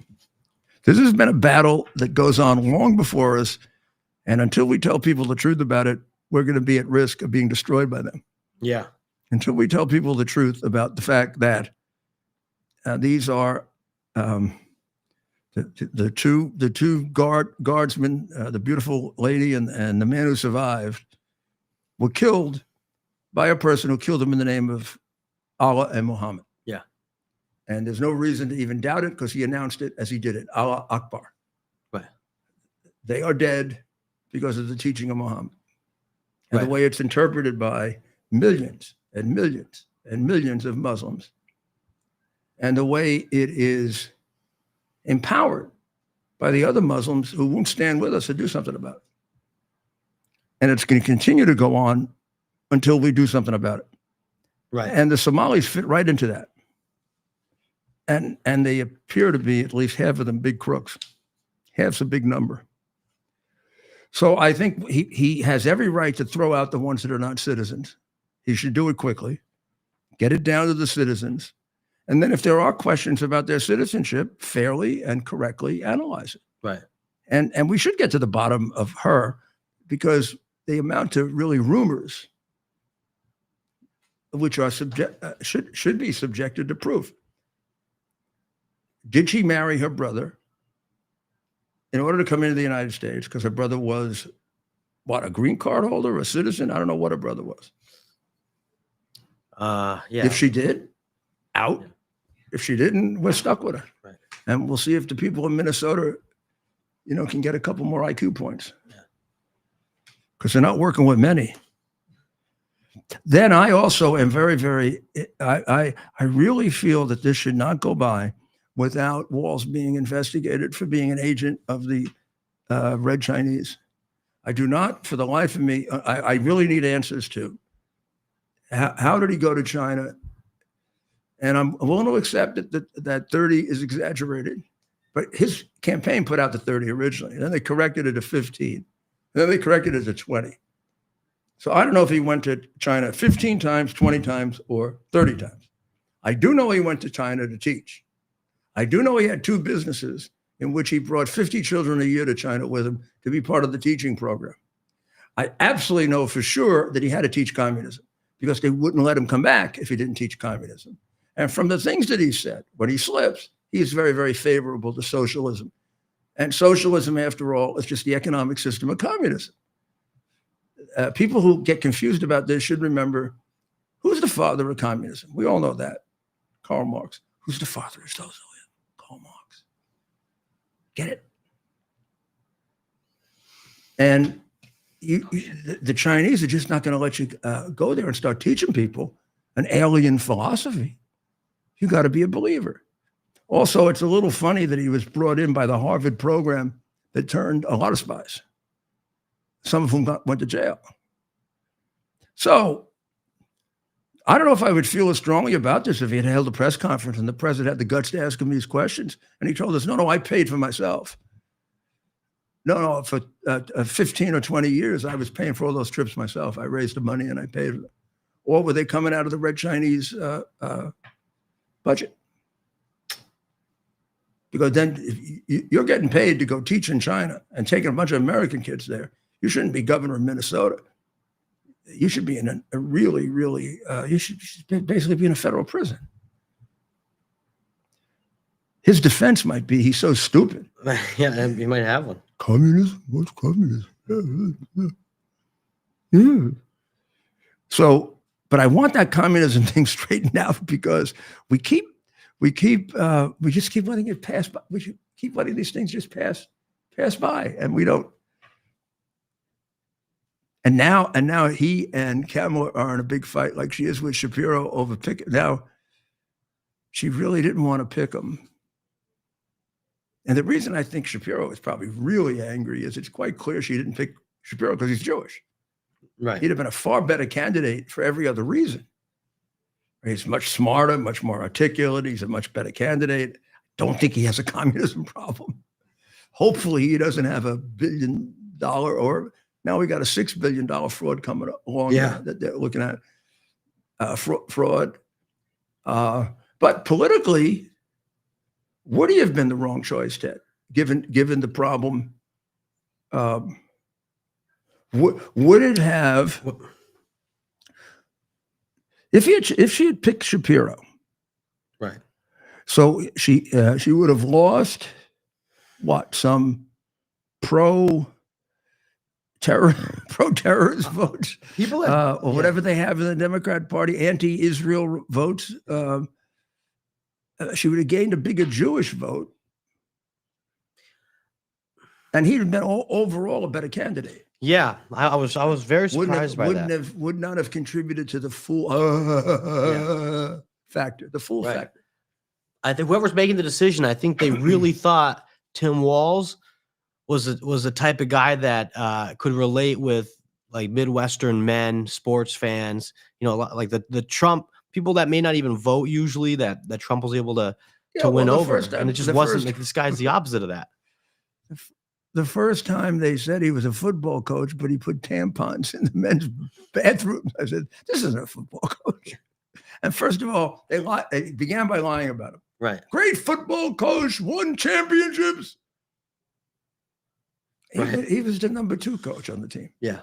this has been a battle that goes on long before us. And until we tell people the truth about it, we're going to be at risk of being destroyed by them. Yeah. Until we tell people the truth about the fact that these are the two guardsmen, the beautiful lady and the man who survived, were killed by a person who killed them in the name of Allah and Muhammad. Yeah. And there's no reason to even doubt it because he announced it as he did it. Allah Akbar. Right. They are dead because of the teaching of Muhammad. And Right. the way it's interpreted by millions and millions and millions of Muslims, and the way it is empowered by the other Muslims who won't stand with us to do something about it. And it's going to continue to go on until we do something about it. Right. And the Somalis fit right into that. And they appear to be, at least half of them, big crooks. Half's a big number. So I think he has every right to throw out the ones that are not citizens. He should do it quickly, get it down to the citizens. And then if there are questions about their citizenship, fairly and correctly analyze it. Right. And we should get to the bottom of her, because they amount to really rumors, which are should be subjected to proof. Did she marry her brother in order to come into the United States because her brother was, what, a green card holder, a citizen? I don't know what her brother was. Yeah. If she did, out. If she didn't, we're stuck with her. Right. And we'll see if the people in Minnesota, can get a couple more IQ points. Because they're not working with many. Then I also am very, very, I really feel that this should not go by without Walz being investigated for being an agent of the Red Chinese. I do not, for the life of me, I really need answers to how did he go to China? And I'm willing to accept that 30 is exaggerated, but his campaign put out the 30 originally. Then they corrected it to 15. Then they corrected it to 20. So I don't know if he went to China 15 times, 20 times, or 30 times. I do know he went to China to teach. I do know he had 2 businesses in which he brought 50 children a year to China with him to be part of the teaching program. I absolutely know for sure that he had to teach communism because they wouldn't let him come back if he didn't teach communism. And from the things that he said, when he slips, he's very, very favorable to socialism. And socialism, after all, is just the economic system of communism. People who get confused about this should remember, who's the father of communism? We all know that. Karl Marx. Who's the father of socialism? Karl Marx. Get it? And the Chinese are just not going to let you go there and start teaching people an alien philosophy. You got to be a believer. Also, it's a little funny that he was brought in by the Harvard program that turned a lot of spies, some of whom went to jail. So I don't know if I would feel as strongly about this if he had held a press conference and the president had the guts to ask him these questions. And he told us, no, I paid for myself. No, for 15 or 20 years, I was paying for all those trips myself. I raised the money and I paid for them. Or were they coming out of the Red Chinese budget? Because then if you're getting paid to go teach in China and taking a bunch of American kids there. You shouldn't be governor of Minnesota. You should be in a really, really, you should basically be in a federal prison. His defense might be he's so stupid. Yeah, you might have one. Communism? What's communism? Yeah. So, but I want that communism thing straightened out because we keep we just keep letting it pass by. We should keep letting these things just pass by, and we don't. And now he and Kamala are in a big fight, like she is with Shapiro over pick. Now, she really didn't want to pick him. And the reason I think Shapiro is probably really angry is it's quite clear she didn't pick Shapiro because he's Jewish. Right. He'd have been a far better candidate for every other reason. He's much smarter, much more articulate. He's a much better candidate. Don't think he has a communism problem. Hopefully he doesn't have $1 billion or now we got a $6 billion fraud coming along that they're looking at fraud. But politically, would he have been the wrong choice, Ted? Given the problem, would it have? If she had picked Shapiro, right? So she would have lost some pro-terrorist votes, People or whatever they have in the Democrat Party, anti-Israel votes. She would have gained a bigger Jewish vote, and he'd have been overall a better candidate. Yeah, I was very surprised by that. Would not have contributed to the fool factor, the fool factor. I think whoever's making the decision, I think they really thought Tim Walz was the type of guy that could relate with like Midwestern men, sports fans, like the Trump people that may not even vote usually that Trump was able to win over. And it just wasn't like this guy's the opposite of that. The first time they said he was a football coach, but he put tampons in the men's bathroom. I said, this isn't a football coach. And first of all, they began by lying about him. Right. Great football coach, won championships. Right. He was the number 2 coach on the team. Yeah.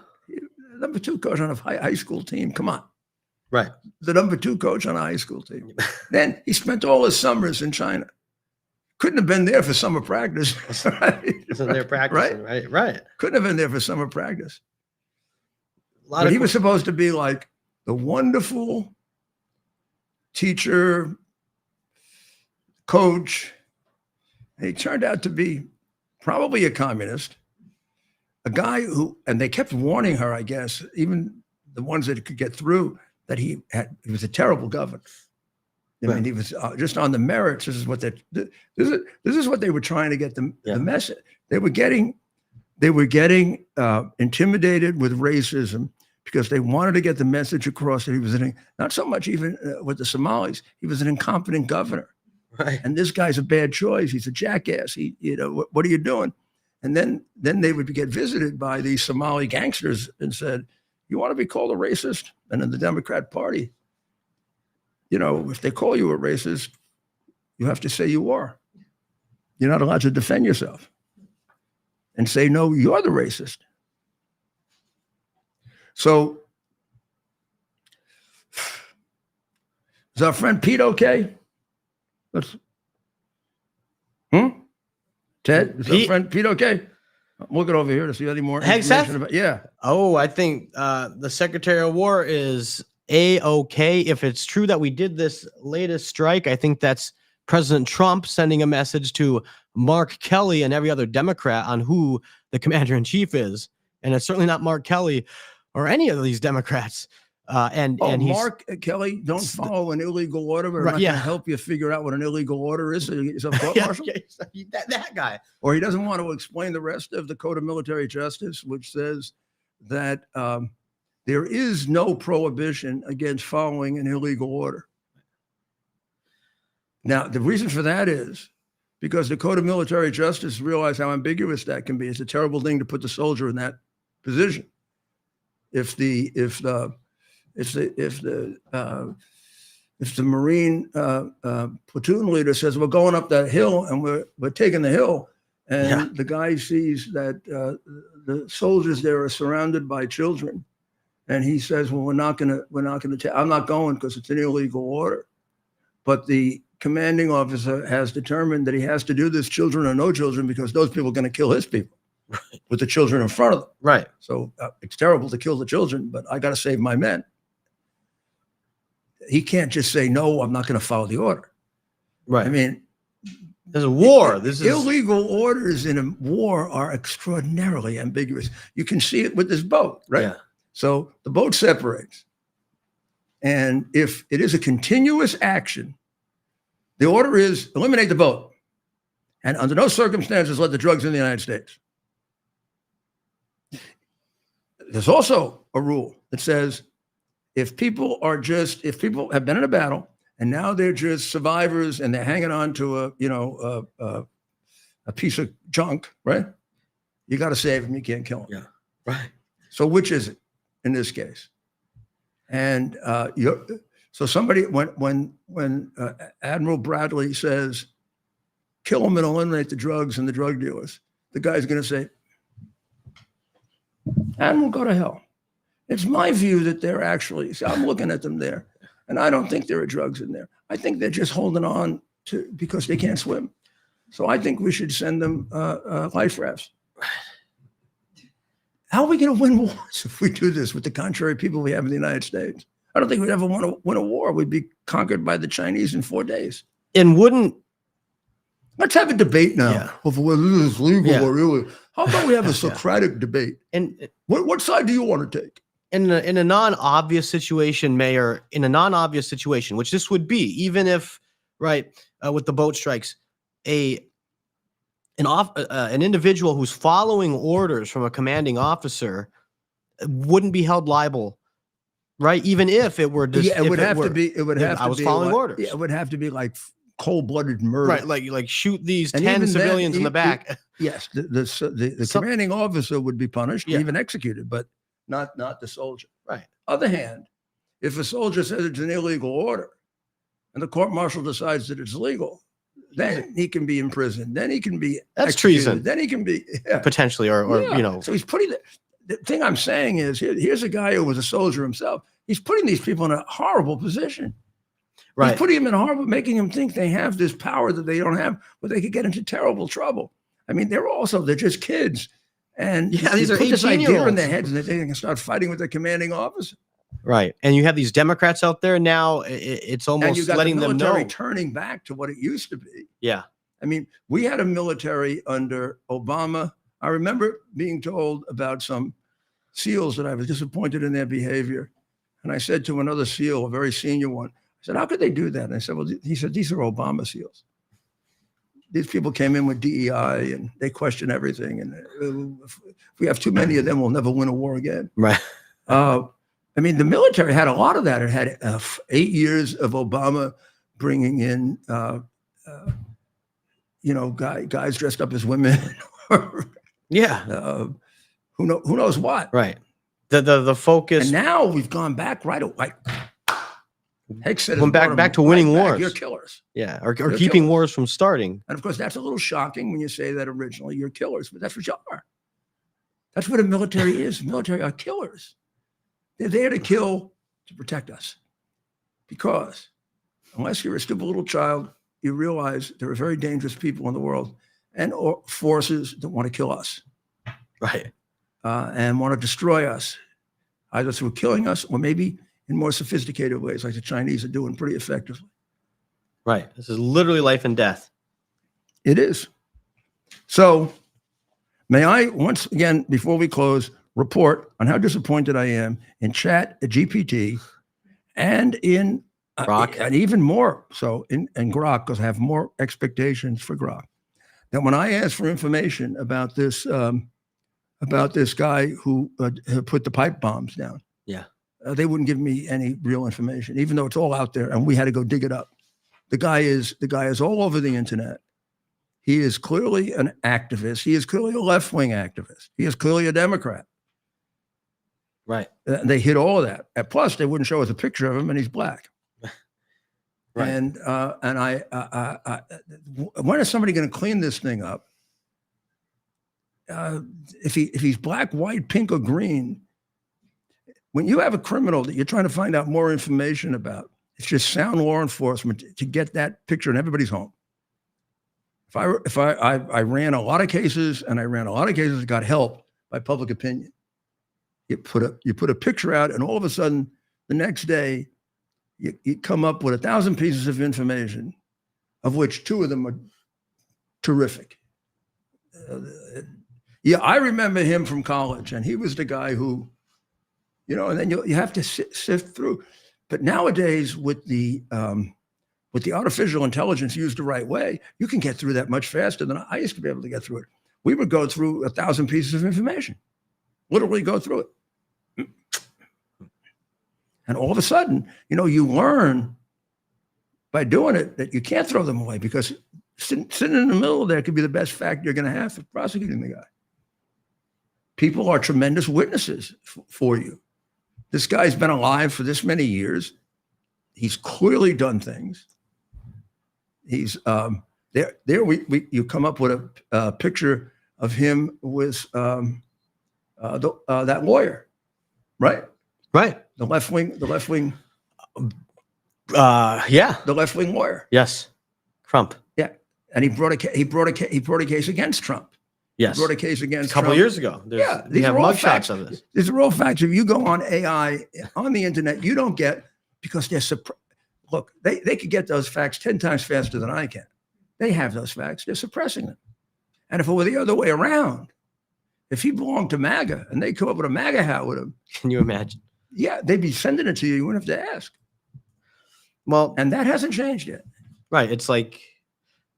Number 2 coach on a high school team. Come on. Right. The number 2 coach on a high school team. Then he spent all his summers in China. Couldn't have been there for summer practice. Right? So they're practicing, right? Couldn't have been there for summer practice. But he was supposed to be like the wonderful teacher, coach. And he turned out to be probably a communist, a guy who, and they kept warning her, I guess, even the ones that could get through, that he was a terrible governor. I mean, he was just on the merits. This is what this is what they were trying to get the message. They were getting intimidated with racism because they wanted to get the message across that he was not so much even with the Somalis. He was an incompetent governor, right? And this guy's a bad choice. He's a jackass. What are you doing? And then they would get visited by these Somali gangsters and said, "You want to be called a racist?" And in the Democrat Party, if they call you a racist, you have to say you are. You're not allowed to defend yourself and say, no, you're the racist. So is our friend Pete okay? Ted, is our friend Pete okay? I'm looking over here to see any more information about. Yeah. Oh, I think the Secretary of War is A-okay. If it's true that we did this latest strike, I think that's President Trump sending a message to Mark Kelly and every other Democrat on who the commander-in-chief is. And it's certainly not Mark Kelly or any of these Democrats. And Mark Kelly, don't follow an illegal order, but I'm not going to help you figure out what an illegal order is. Is a court martial? That guy. Or he doesn't want to explain the rest of the Code of Military Justice, which says that there is no prohibition against following an illegal order. Now, the reason for that is because the Code of Military Justice realized how ambiguous that can be. It's a terrible thing to put the soldier in that position. If the Marine platoon leader says, we're going up that hill and we're taking the hill, and the guy sees that the soldiers there are surrounded by children, and he says, well, I'm not going because it's an illegal order. But the commanding officer has determined that he has to do this, children or no children, because those people are going to kill his people. Right. With the children in front of them. Right. So it's terrible to kill the children, but I got to save my men. He can't just say, no, I'm not going to follow the order. Right. I mean, there's a war. This is illegal orders in a war are extraordinarily ambiguous. You can see it with this boat, right? Yeah. So the boat separates. And if it is a continuous action, the order is eliminate the boat. And under no circumstances let the drugs in the United States. There's also a rule that says if people have been in a battle and now they're just survivors and they're hanging on to a piece of junk, right? You got to save them. You can't kill them. Yeah. Right. So which is it in this case? And so somebody when Admiral Bradley says, kill them and eliminate the drugs and the drug dealers, the guy's going to say, Admiral, go to hell. It's my view that they're actually, see, I'm looking at them there, and I don't think there are drugs in there. I think they're just holding on to because they can't swim. So I think we should send them life rafts. How are we going to win wars if we do this with the contrary people we have in the United States? I don't think we'd ever want to win a war. We'd be conquered by the Chinese in 4 days. And wouldn't let's have a debate now of whether this is legal or illegal. How about we have a Socratic debate? And what side do you want to take? in a non-obvious situation, Mayor, in a non-obvious situation, which this would be, even if with the boat strikes, an individual who's following orders from a commanding officer wouldn't be held liable, right? Even if it were it would have to be. I was following orders. Yeah, it would have to be like cold-blooded murder, right? Like shoot these 10 civilians in the back. Yes, the commanding officer would be punished, even executed, but not the soldier. Right. Other hand, if a soldier says it's an illegal order, and the court-martial decides that it's legal, then he can be imprisoned. Then he can be that's executed. treason. Then he can be potentially, or. So he's putting the thing I'm saying is here's a guy who was a soldier himself. He's putting these people in a horrible position. Right. He's putting them in horrible, making them think they have this power that they don't have, but they could get into terrible trouble. I mean, they're just kids. And these are put this idea in their 18-year-olds. heads and they can start fighting with their commanding officer. Right. And you have these Democrats out there now. It's And almost you got letting the them military know. turning back to what it used to be. Yeah. I mean, we had a military under Obama. I remember being told about some SEALs that I was disappointed in their behavior. And I said to another SEAL, a very senior one, I said, how could they do that? And I said, well, he said, these are Obama SEAls. These people came in with DEI and they question everything. And if we have too many of them, we'll never win a war again. Right. I mean, the military had a lot of that. It had 8 years of Obama bringing in, guys dressed up as women. Yeah. Who knows what? Right. The focus. And now we've gone back right away. Hicks said, went back to winning wars. You're killers. Yeah. Or You're keeping killers. wars from starting. And of course, that's a little shocking when you say that originally. You're killers, but that's what you are. That's what the military is. The military are killers. They're there to kill to protect us. Because unless you're a stupid little child, you realize there are very dangerous people in the world and or forces that want to kill us. Right. And want to destroy us, either through killing us or maybe in more sophisticated ways, like the Chinese are doing pretty effectively. Right. This is literally life and death. It is. So may I once again, before we close, report on how disappointed I am in Chat GPT and in Grok. and even more so in Grok, because I have more expectations for Grok. That when I asked for information about this guy who put the pipe bombs down, they wouldn't give me any real information, even though it's all out there, and we had to go dig it up. The guy is all over the internet. He is clearly an activist. He is clearly a left-wing activist. He is clearly a Democrat. Right. They hid all of that. And plus, they wouldn't show us a picture of him, and he's black. Right. And when is somebody going to clean this thing up? If he's black, white, pink, or green, when you have a criminal that you're trying to find out more information about, it's just sound law enforcement to get that picture in everybody's home. If I ran a lot of cases, and I ran a lot of cases that got help by public opinion. You put a picture out, and all of a sudden, the next day, you come up with 1,000 pieces of information of which 2 of them are terrific. Yeah, I remember him from college, and he was the guy who, and then you have to sift through. But nowadays, with the artificial intelligence used the right way, you can get through that much faster than I used to be able to get through it. We would go through 1,000 pieces of information, literally go through it. And all of a sudden, you learn by doing it that you can't throw them away, because sitting in the middle there could be the best fact you're going to have for prosecuting the guy. People are tremendous witnesses for you. This guy's been alive for this many years. He's clearly done things. He's there. You come up with a picture of him with that lawyer, right? Right. The left wing. Yeah. The left wing lawyer. Yes. Trump. Yeah, and he brought a case against Trump. Yes. He brought a case against a couple Trump. years ago. We have mugshots of this. These are all facts. If you go on AI on the internet, you don't get, because they're look, they could get those facts 10 times faster than I can. They have those facts. They're suppressing them. And if it were the other way around, if he belonged to MAGA and they come up with a MAGA hat with him, can you imagine? Yeah, they'd be sending it to you. You wouldn't have to ask. Well, and that hasn't changed yet. Right. It's like,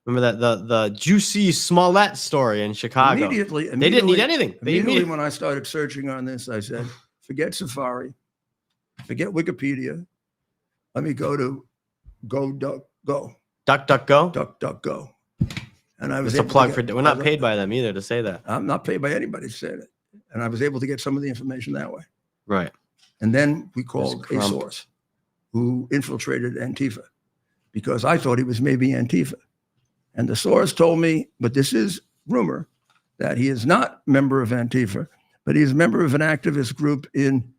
remember that the Juicy Smollett story in Chicago? Immediately, they didn't need anything. Immediately when I started searching on this, I said, forget Safari, forget Wikipedia. Let me go to DuckDuckGo. DuckDuckGo. And I was a plug for. We're not paid by them either to say that. I'm not paid by anybody to say that. And I was able to get some of the information that way. Right. And then we called a source who infiltrated Antifa, because I thought he was maybe Antifa. And the source told me, but this is rumor, that he is not a member of Antifa, but he is a member of an activist group in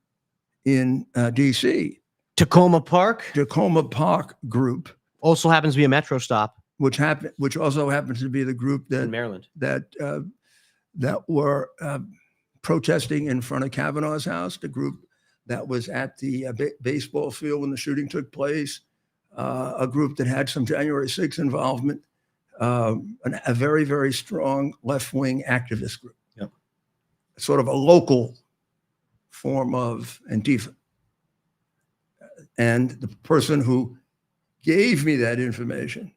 D.C. Tacoma Park group. Also happens to be a metro stop. Which also happens to be the group that in Maryland that were protesting in front of Kavanaugh's house, the group that was at the baseball field when the shooting took place, a group that had some January 6th involvement, a very, very strong left-wing activist group. Yep. Sort of a local form of Antifa. And the person who gave me that information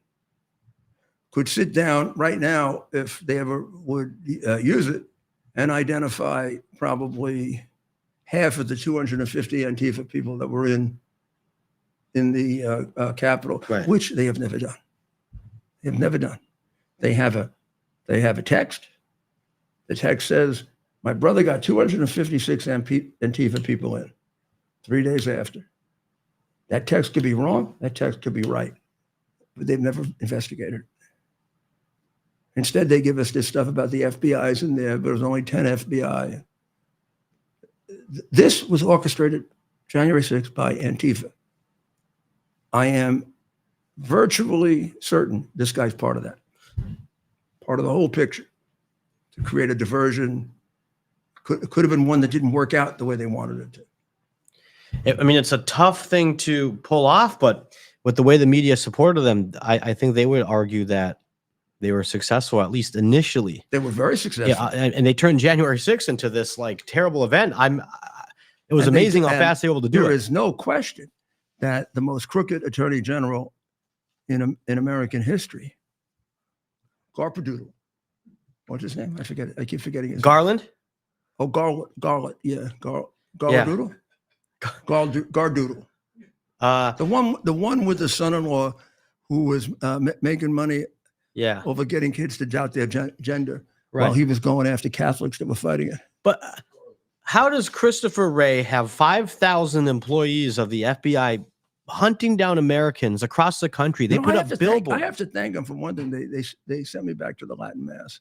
could sit down right now, if they ever would use it, and identify probably half of the 250 Antifa people that were in the Capitol, right, which they have never done. They've never done. They have a text. The text says, my brother got 256 Antifa people in 3 days after. That text could be wrong. That text could be right. But they've never investigated it. Instead, they give us this stuff about the FBI's in there, but there's only 10 FBI. This was orchestrated January 6th by Antifa. I am virtually certain this guy's part of that. Part of the whole picture. To create a diversion. Could have been one that didn't work out the way they wanted it to. I mean, it's a tough thing to pull off, but with the way the media supported them, I think they would argue that they were successful, at least initially. They were very successful. Yeah, and they turned January 6th into this like terrible event. It was amazing how fast they were able to do it. There is no question that the most crooked attorney general in American history, Garpadoodle, what's his name? I forget it. I keep forgetting his Garland? name. Oh, Garland. Yeah, Gardoodle. Gardoodle. The one with the son-in-law who was making money. Yeah. Over getting kids to doubt their gender, while he was going after Catholics that were fighting it. But how does Christopher Wray have 5,000 employees of the FBI hunting down Americans across the country? They put up billboards. I have to thank them for one thing. They sent me back to the Latin Mass.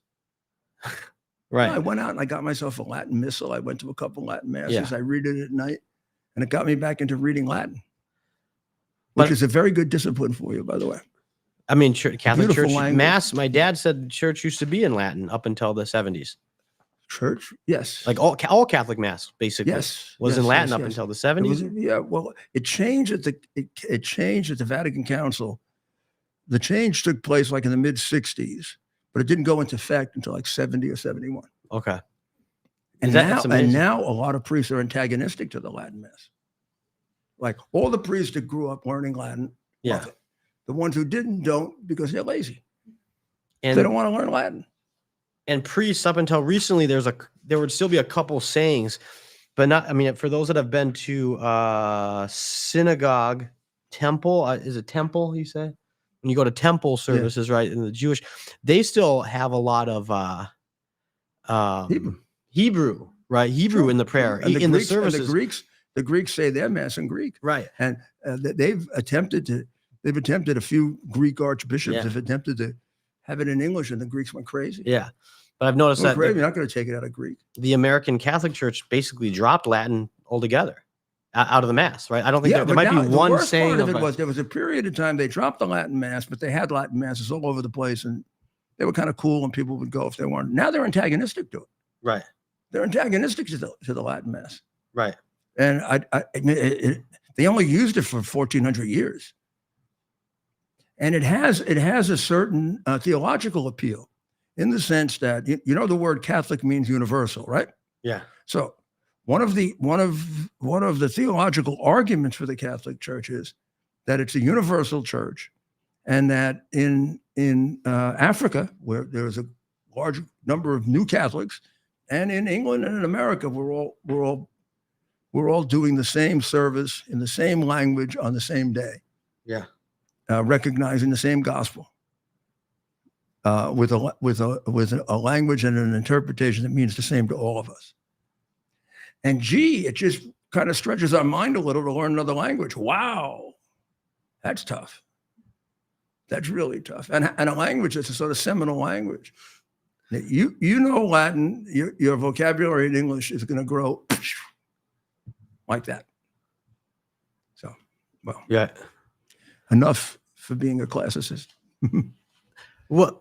Right. I went out and I got myself a Latin missal. I went to a couple Latin masses. Yeah. I read it at night, and it got me back into reading Latin, which is a very good discipline for you, by the way. I mean, Catholic Church language. Mass. My dad said church used to be in Latin up until the 70s. Church, yes. Like all Catholic Mass, basically, was in Latin up until the 70s. Well, it changed at the Vatican Council the change took place like in the mid 60s, but it didn't go into effect until like 70 or 71. Okay. And That's amazing. now a lot of priests are antagonistic to the Latin Mass. Like all the priests that grew up learning Latin, Yeah. love it. The ones who didn't don't because they're lazy. And They don't want to learn Latin. and priests up until recently, there would still be a couple sayings, but not. I mean, for those that have been to synagogue, temple, is it temple? You say when you go to temple services, right? In the Jewish, they still have a lot of Hebrew, right? Hebrew in the prayer, And in Greeks, the services. And the Greeks say their mass in Greek, Right? and they've attempted a few Greek archbishops have attempted to have it in English, and the Greeks went crazy. Yeah, but I've noticed that You're not going to take it out of Greek. the American Catholic Church basically dropped Latin altogether out of the Mass, right? I don't think there might be one the worst saying part of it was there was a period of time they dropped the Latin Mass, but they had Latin Masses all over the place, and they were kind of cool, and people would go if they wanted. Now they're antagonistic to it. right, They're antagonistic to the Latin Mass, right. and they only used it for 1,400 years, and it has a certain theological appeal in the sense that you know the word Catholic means universal, right? Yeah. So one of the theological arguments for the Catholic Church is that it's a universal church, and that in Africa, where there's a large number of new Catholics, and in England and in America, we're all doing the same service in the same language on the same day. Yeah. Recognizing the same gospel with a language and an interpretation that means the same to all of us. And it just kind of stretches our mind a little to learn another language. Wow, that's tough. That's really tough. And a language that's a sort of seminal language. You know Latin, your vocabulary in English is going to grow like that. So, well, Yeah. enough for being a classicist. What?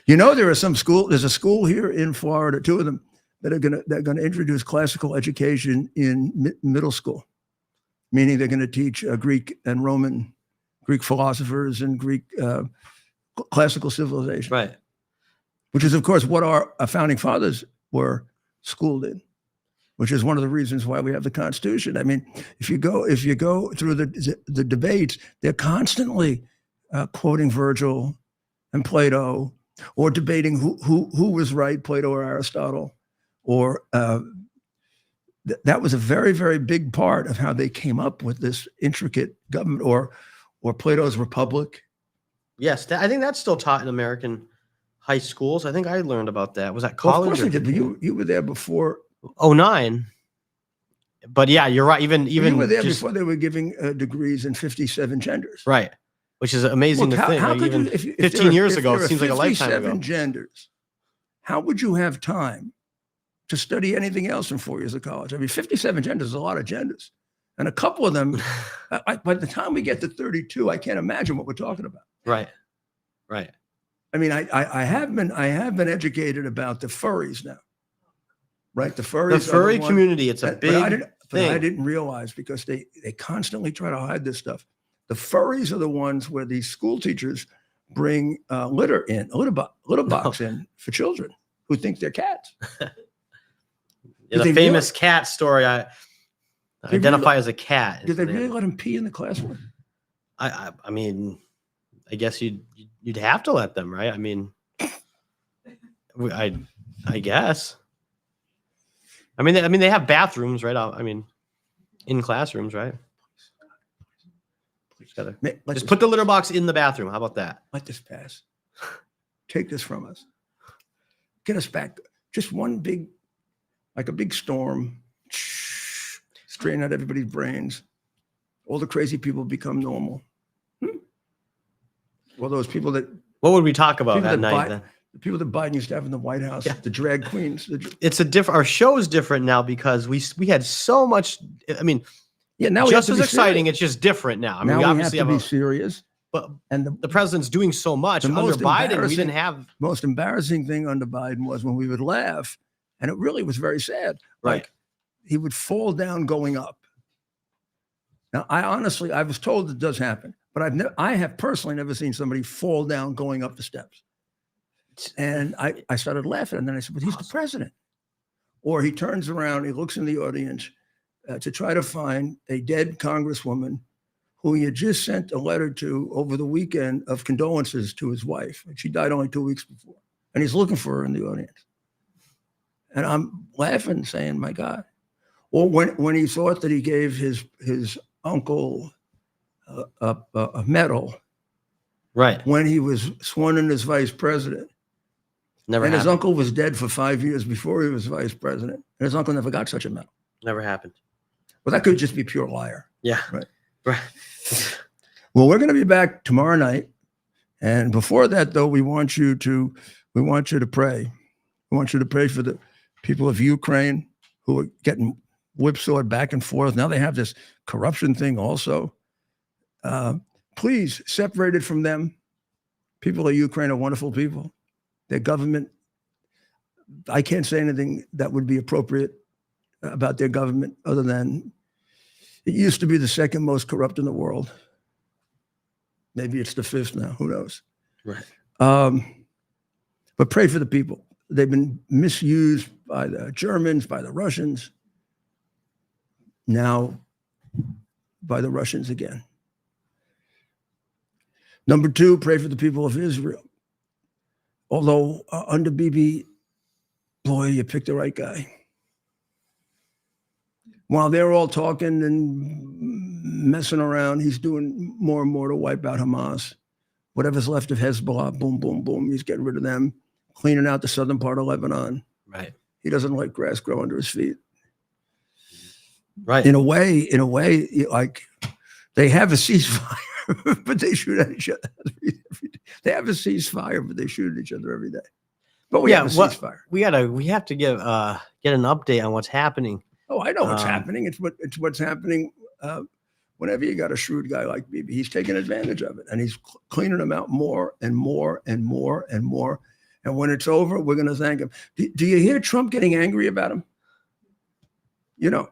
You know, there's a school here in Florida, two of them, that are going to introduce classical education in middle school, meaning they're going to teach Greek and Roman, Greek philosophers and Greek classical civilization. Right. Which is, of course, what our founding fathers were schooled in, which is one of the reasons why we have the Constitution. I mean, if you go through the debates, they're constantly quoting Virgil and Plato, or debating who was right, Plato or Aristotle, or that was a very, very big part of how they came up with this intricate government, or Plato's Republic. Yes, I think that's still taught in American high schools. I think I learned about that. Was that college? Well, of course they did, but you were there before. 09. But yeah, you're right. Even you were there before they were giving degrees in 57 genders. Right. Which is amazing to think. How like could even you, if 15 years ago, it seems like a lifetime ago. 57 genders. How would you have time to study anything else in 4 years of college? I mean, 57 genders is a lot of genders. And a couple of them, by the time we get to 32, I can't imagine what we're talking about. Right. Right. I mean, I have been educated about the furries now. Right? The furries. The furry community, it's a big thing. I didn't realize, because they constantly try to hide this stuff. The furries are the ones where these school teachers bring litter box in for children who think they're cats. Yeah, the famous cat story. I identify as a cat. Did they really let him pee in the classroom? I mean, I guess you'd have to let them, right? I mean, I guess. I mean, they have bathrooms, right? I mean, in classrooms, right? Just put the litter box in the bathroom. How about that? Let this pass. Take this from us. Get us back. Just one big, like a big storm, strain out everybody's brains. All the crazy people become normal. Well, those people that. What would we talk about that night then? The people that Biden used to have in the White House, the drag queens. It's a different. Our show is different now because we had so much. I mean. Yeah, now just as exciting. Serious. It's just different now. I mean, now we obviously have to be serious. But the president's doing so much. Under Biden, we didn't have. Most embarrassing thing under Biden was when we would laugh, and it really was very sad. Right. Like he would fall down going up. Now, I was told it does happen, but I have personally never seen somebody fall down going up the steps. And I started laughing, and then I said, "But he's the president." Or he turns around, he looks in the audience to try to find a dead congresswoman who he had just sent a letter to over the weekend of condolences to his wife. She died only 2 weeks before. And he's looking for her in the audience. And I'm laughing, saying, my God. Or when he thought that he gave his uncle a medal, Right. when he was sworn in as vice president. Never and happened. his uncle was dead for 5 years before he was vice president. And his uncle never got such a medal. Never happened. Well, that could just be pure liar. Yeah. Right. Right. Well, we're going to be back tomorrow night. And before that, though, we want you to pray. We want you to pray for the people of Ukraine who are getting whipsawed back and forth. Now they have this corruption thing also. Please separate it from them. People of Ukraine are wonderful people. Their government, I can't say anything that would be appropriate about their government other than it used to be the second most corrupt in the world. Maybe it's the fifth now, who knows? Right. But pray for the people. They've been misused by the Germans, by the Russians, now by the Russians again. Number two, pray for the people of Israel. Although under Bibi, boy, you picked the right guy. While they're all talking and messing around, he's doing more and more to wipe out Hamas. Whatever's left of Hezbollah, boom, boom, boom, he's getting rid of them, cleaning out the southern part of Lebanon. Right. He doesn't let grass grow under his feet. Right. In a way, like they have a ceasefire, but they shoot at each other every day. They have a ceasefire, but they shoot at each other every day. But we have a ceasefire. We have to get an update on what's happening. Oh, I know what's happening. It's what's happening. Whenever you got a shrewd guy like Bibi, he's taking advantage of it, and he's cleaning them out more and more and more and more. And when it's over, we're going to thank him. Do you hear Trump getting angry about him? You know,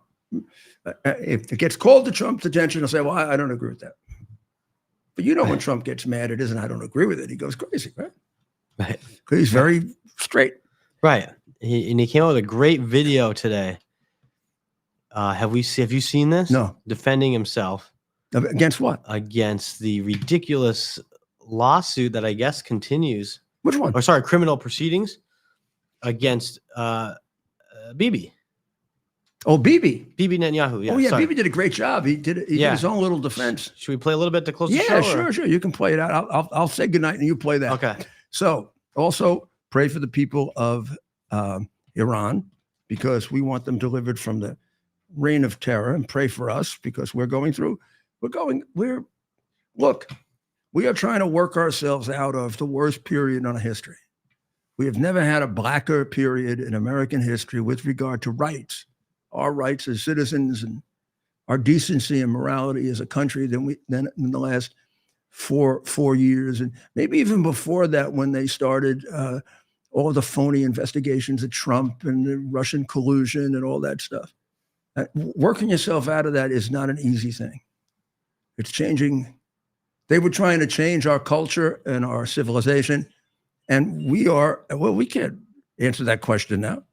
if it gets called to Trump's attention, he'll say, "Well, I don't agree with that." But you know, when Trump gets mad, it isn't, "I don't agree with it." He goes crazy, right? Right. Because he's very straight. Right. He came out with a great video today. Have you seen this? No. Defending himself. Against what? Against the ridiculous lawsuit that I guess continues. Which one? Or sorry, criminal proceedings against Bibi. Oh, Bibi. Bibi Netanyahu. Yeah. Oh, yeah. Sorry. Bibi did a great job. He did his own little defense. Should we play a little bit to close the Yeah, show? sure. You can play it out. I'll say goodnight and you play that. Okay. So also pray for the people of Iran because we want them delivered from the reign of terror, and pray for us because we are trying to work ourselves out of the worst period in our history. We have never had a blacker period in American history with regard to rights, our rights as citizens and our decency and morality as a country than in the last four years. And maybe even before that, when they started all the phony investigations of Trump and the Russian collusion and all that stuff. Working yourself out of that is not an easy thing. It's changing. They were trying to change our culture and our civilization. And we can't answer that question now.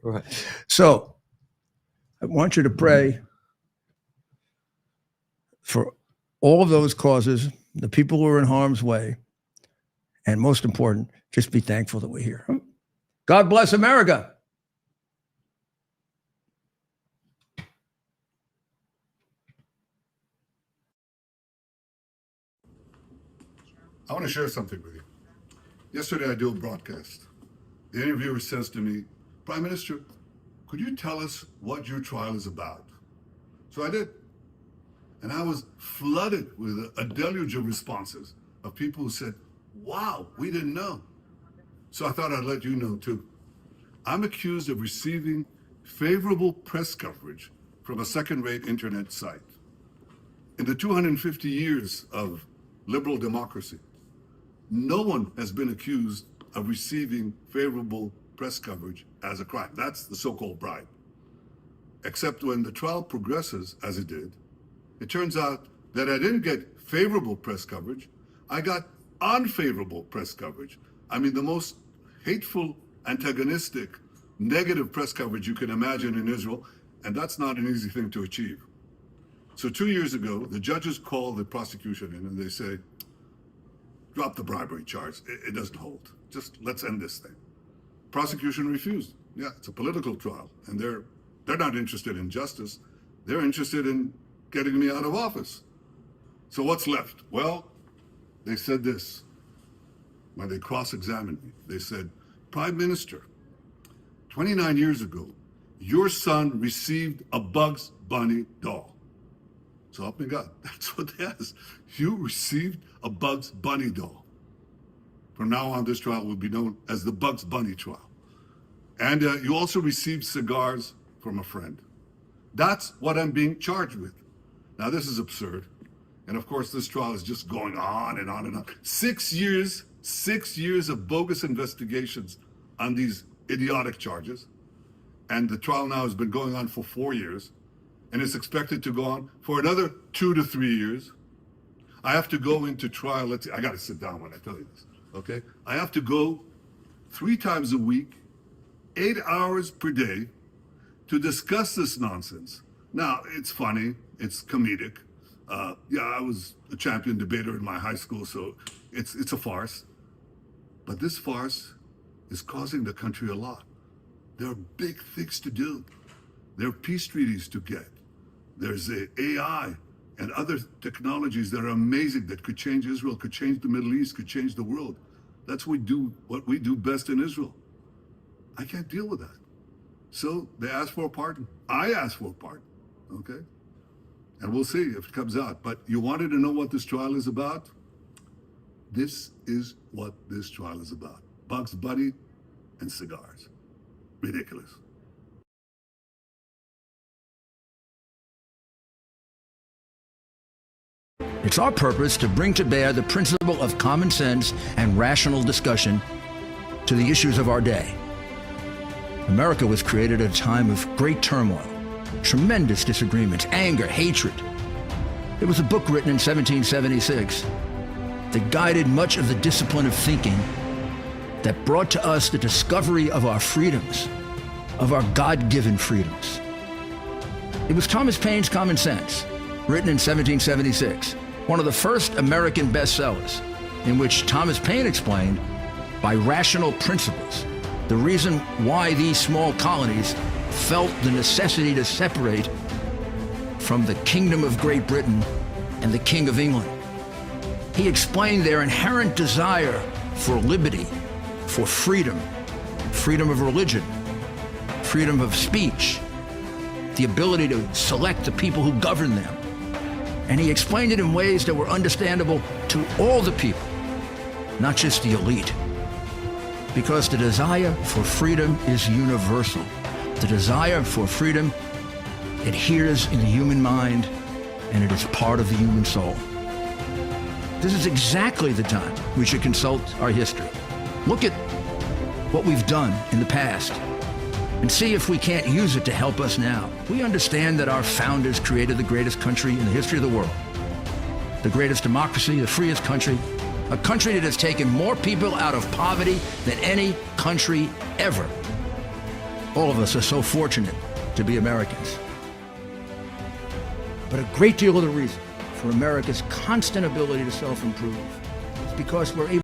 Right. So I want you to pray for all of those causes, the people who are in harm's way. And most important, just be thankful that we're here. God bless America. I want to share something with you. Yesterday, I do a broadcast. The interviewer says to me, "Prime Minister, could you tell us what your trial is about?" So I did. And I was flooded with a deluge of responses of people who said, "Wow, we didn't know." So I thought I'd let you know too. I'm accused of receiving favorable press coverage from a second-rate internet site. In the 250 years of liberal democracy, no one has been accused of receiving favorable press coverage as a crime. That's the so-called bribe. Except when the trial progresses, as it did, it turns out that I didn't get favorable press coverage. I got unfavorable press coverage. I mean, the most hateful, antagonistic, negative press coverage you can imagine in Israel, and that's not an easy thing to achieve. So 2 years ago, the judges call the prosecution in and they say, drop the bribery charge. It doesn't hold. Just let's end this thing. Prosecution refused. Yeah, it's a political trial, and they're not interested in justice. They're interested in getting me out of office. So what's left? Well, they said this. When they cross-examined me, they said, Prime Minister, 29 years ago, your son received a Bugs Bunny doll. So help me God, that's what they asked. You received a Bugs Bunny doll. From now on, this trial will be known as the Bugs Bunny trial. And you also received cigars from a friend. That's what I'm being charged with. Now, this is absurd. And of course, this trial is just going on and on and on. 6 years of bogus investigations on these idiotic charges. And the trial now has been going on for 4 years. And it's expected to go on for another 2 to 3 years. I have to go into trial. I got to sit down when I tell you this, okay? I have to go 3 times a week, 8 hours per day to discuss this nonsense. Now, it's funny, it's comedic. Yeah, I was a champion debater in my high school, so it's a farce. But this farce is causing the country a lot. There are big things to do. There are peace treaties to get. There's AI and other technologies that are amazing that could change Israel, could change the Middle East, could change the world. That's what we do best in Israel. I can't deal with that. So they asked for a pardon. I asked for a pardon, okay? And we'll see if it comes out. But you wanted to know what this trial is about? This is what this trial is about. Bugs Bunny and cigars. Ridiculous. It's our purpose to bring to bear the principle of common sense and rational discussion to the issues of our day. America was created at a time of great turmoil, tremendous disagreements, anger, hatred. There was a book written in 1776 that guided much of the discipline of thinking that brought to us the discovery of our freedoms, of our God-given freedoms. It was Thomas Paine's Common Sense, written in 1776, one of the first American bestsellers, in which Thomas Paine explained, by rational principles, the reason why these small colonies felt the necessity to separate from the Kingdom of Great Britain and the King of England. He explained their inherent desire for liberty, for freedom, freedom of religion, freedom of speech, the ability to select the people who govern them. And he explained it in ways that were understandable to all the people, not just the elite. Because the desire for freedom is universal. The desire for freedom adheres in the human mind, and it is part of the human soul. This is exactly the time we should consult our history. Look at what we've done in the past and see if we can't use it to help us now. We understand that our founders created the greatest country in the history of the world, the greatest democracy, the freest country, a country that has taken more people out of poverty than any country ever. All of us are so fortunate to be Americans. But a great deal of the reason for America's constant ability to self-improve is because we're able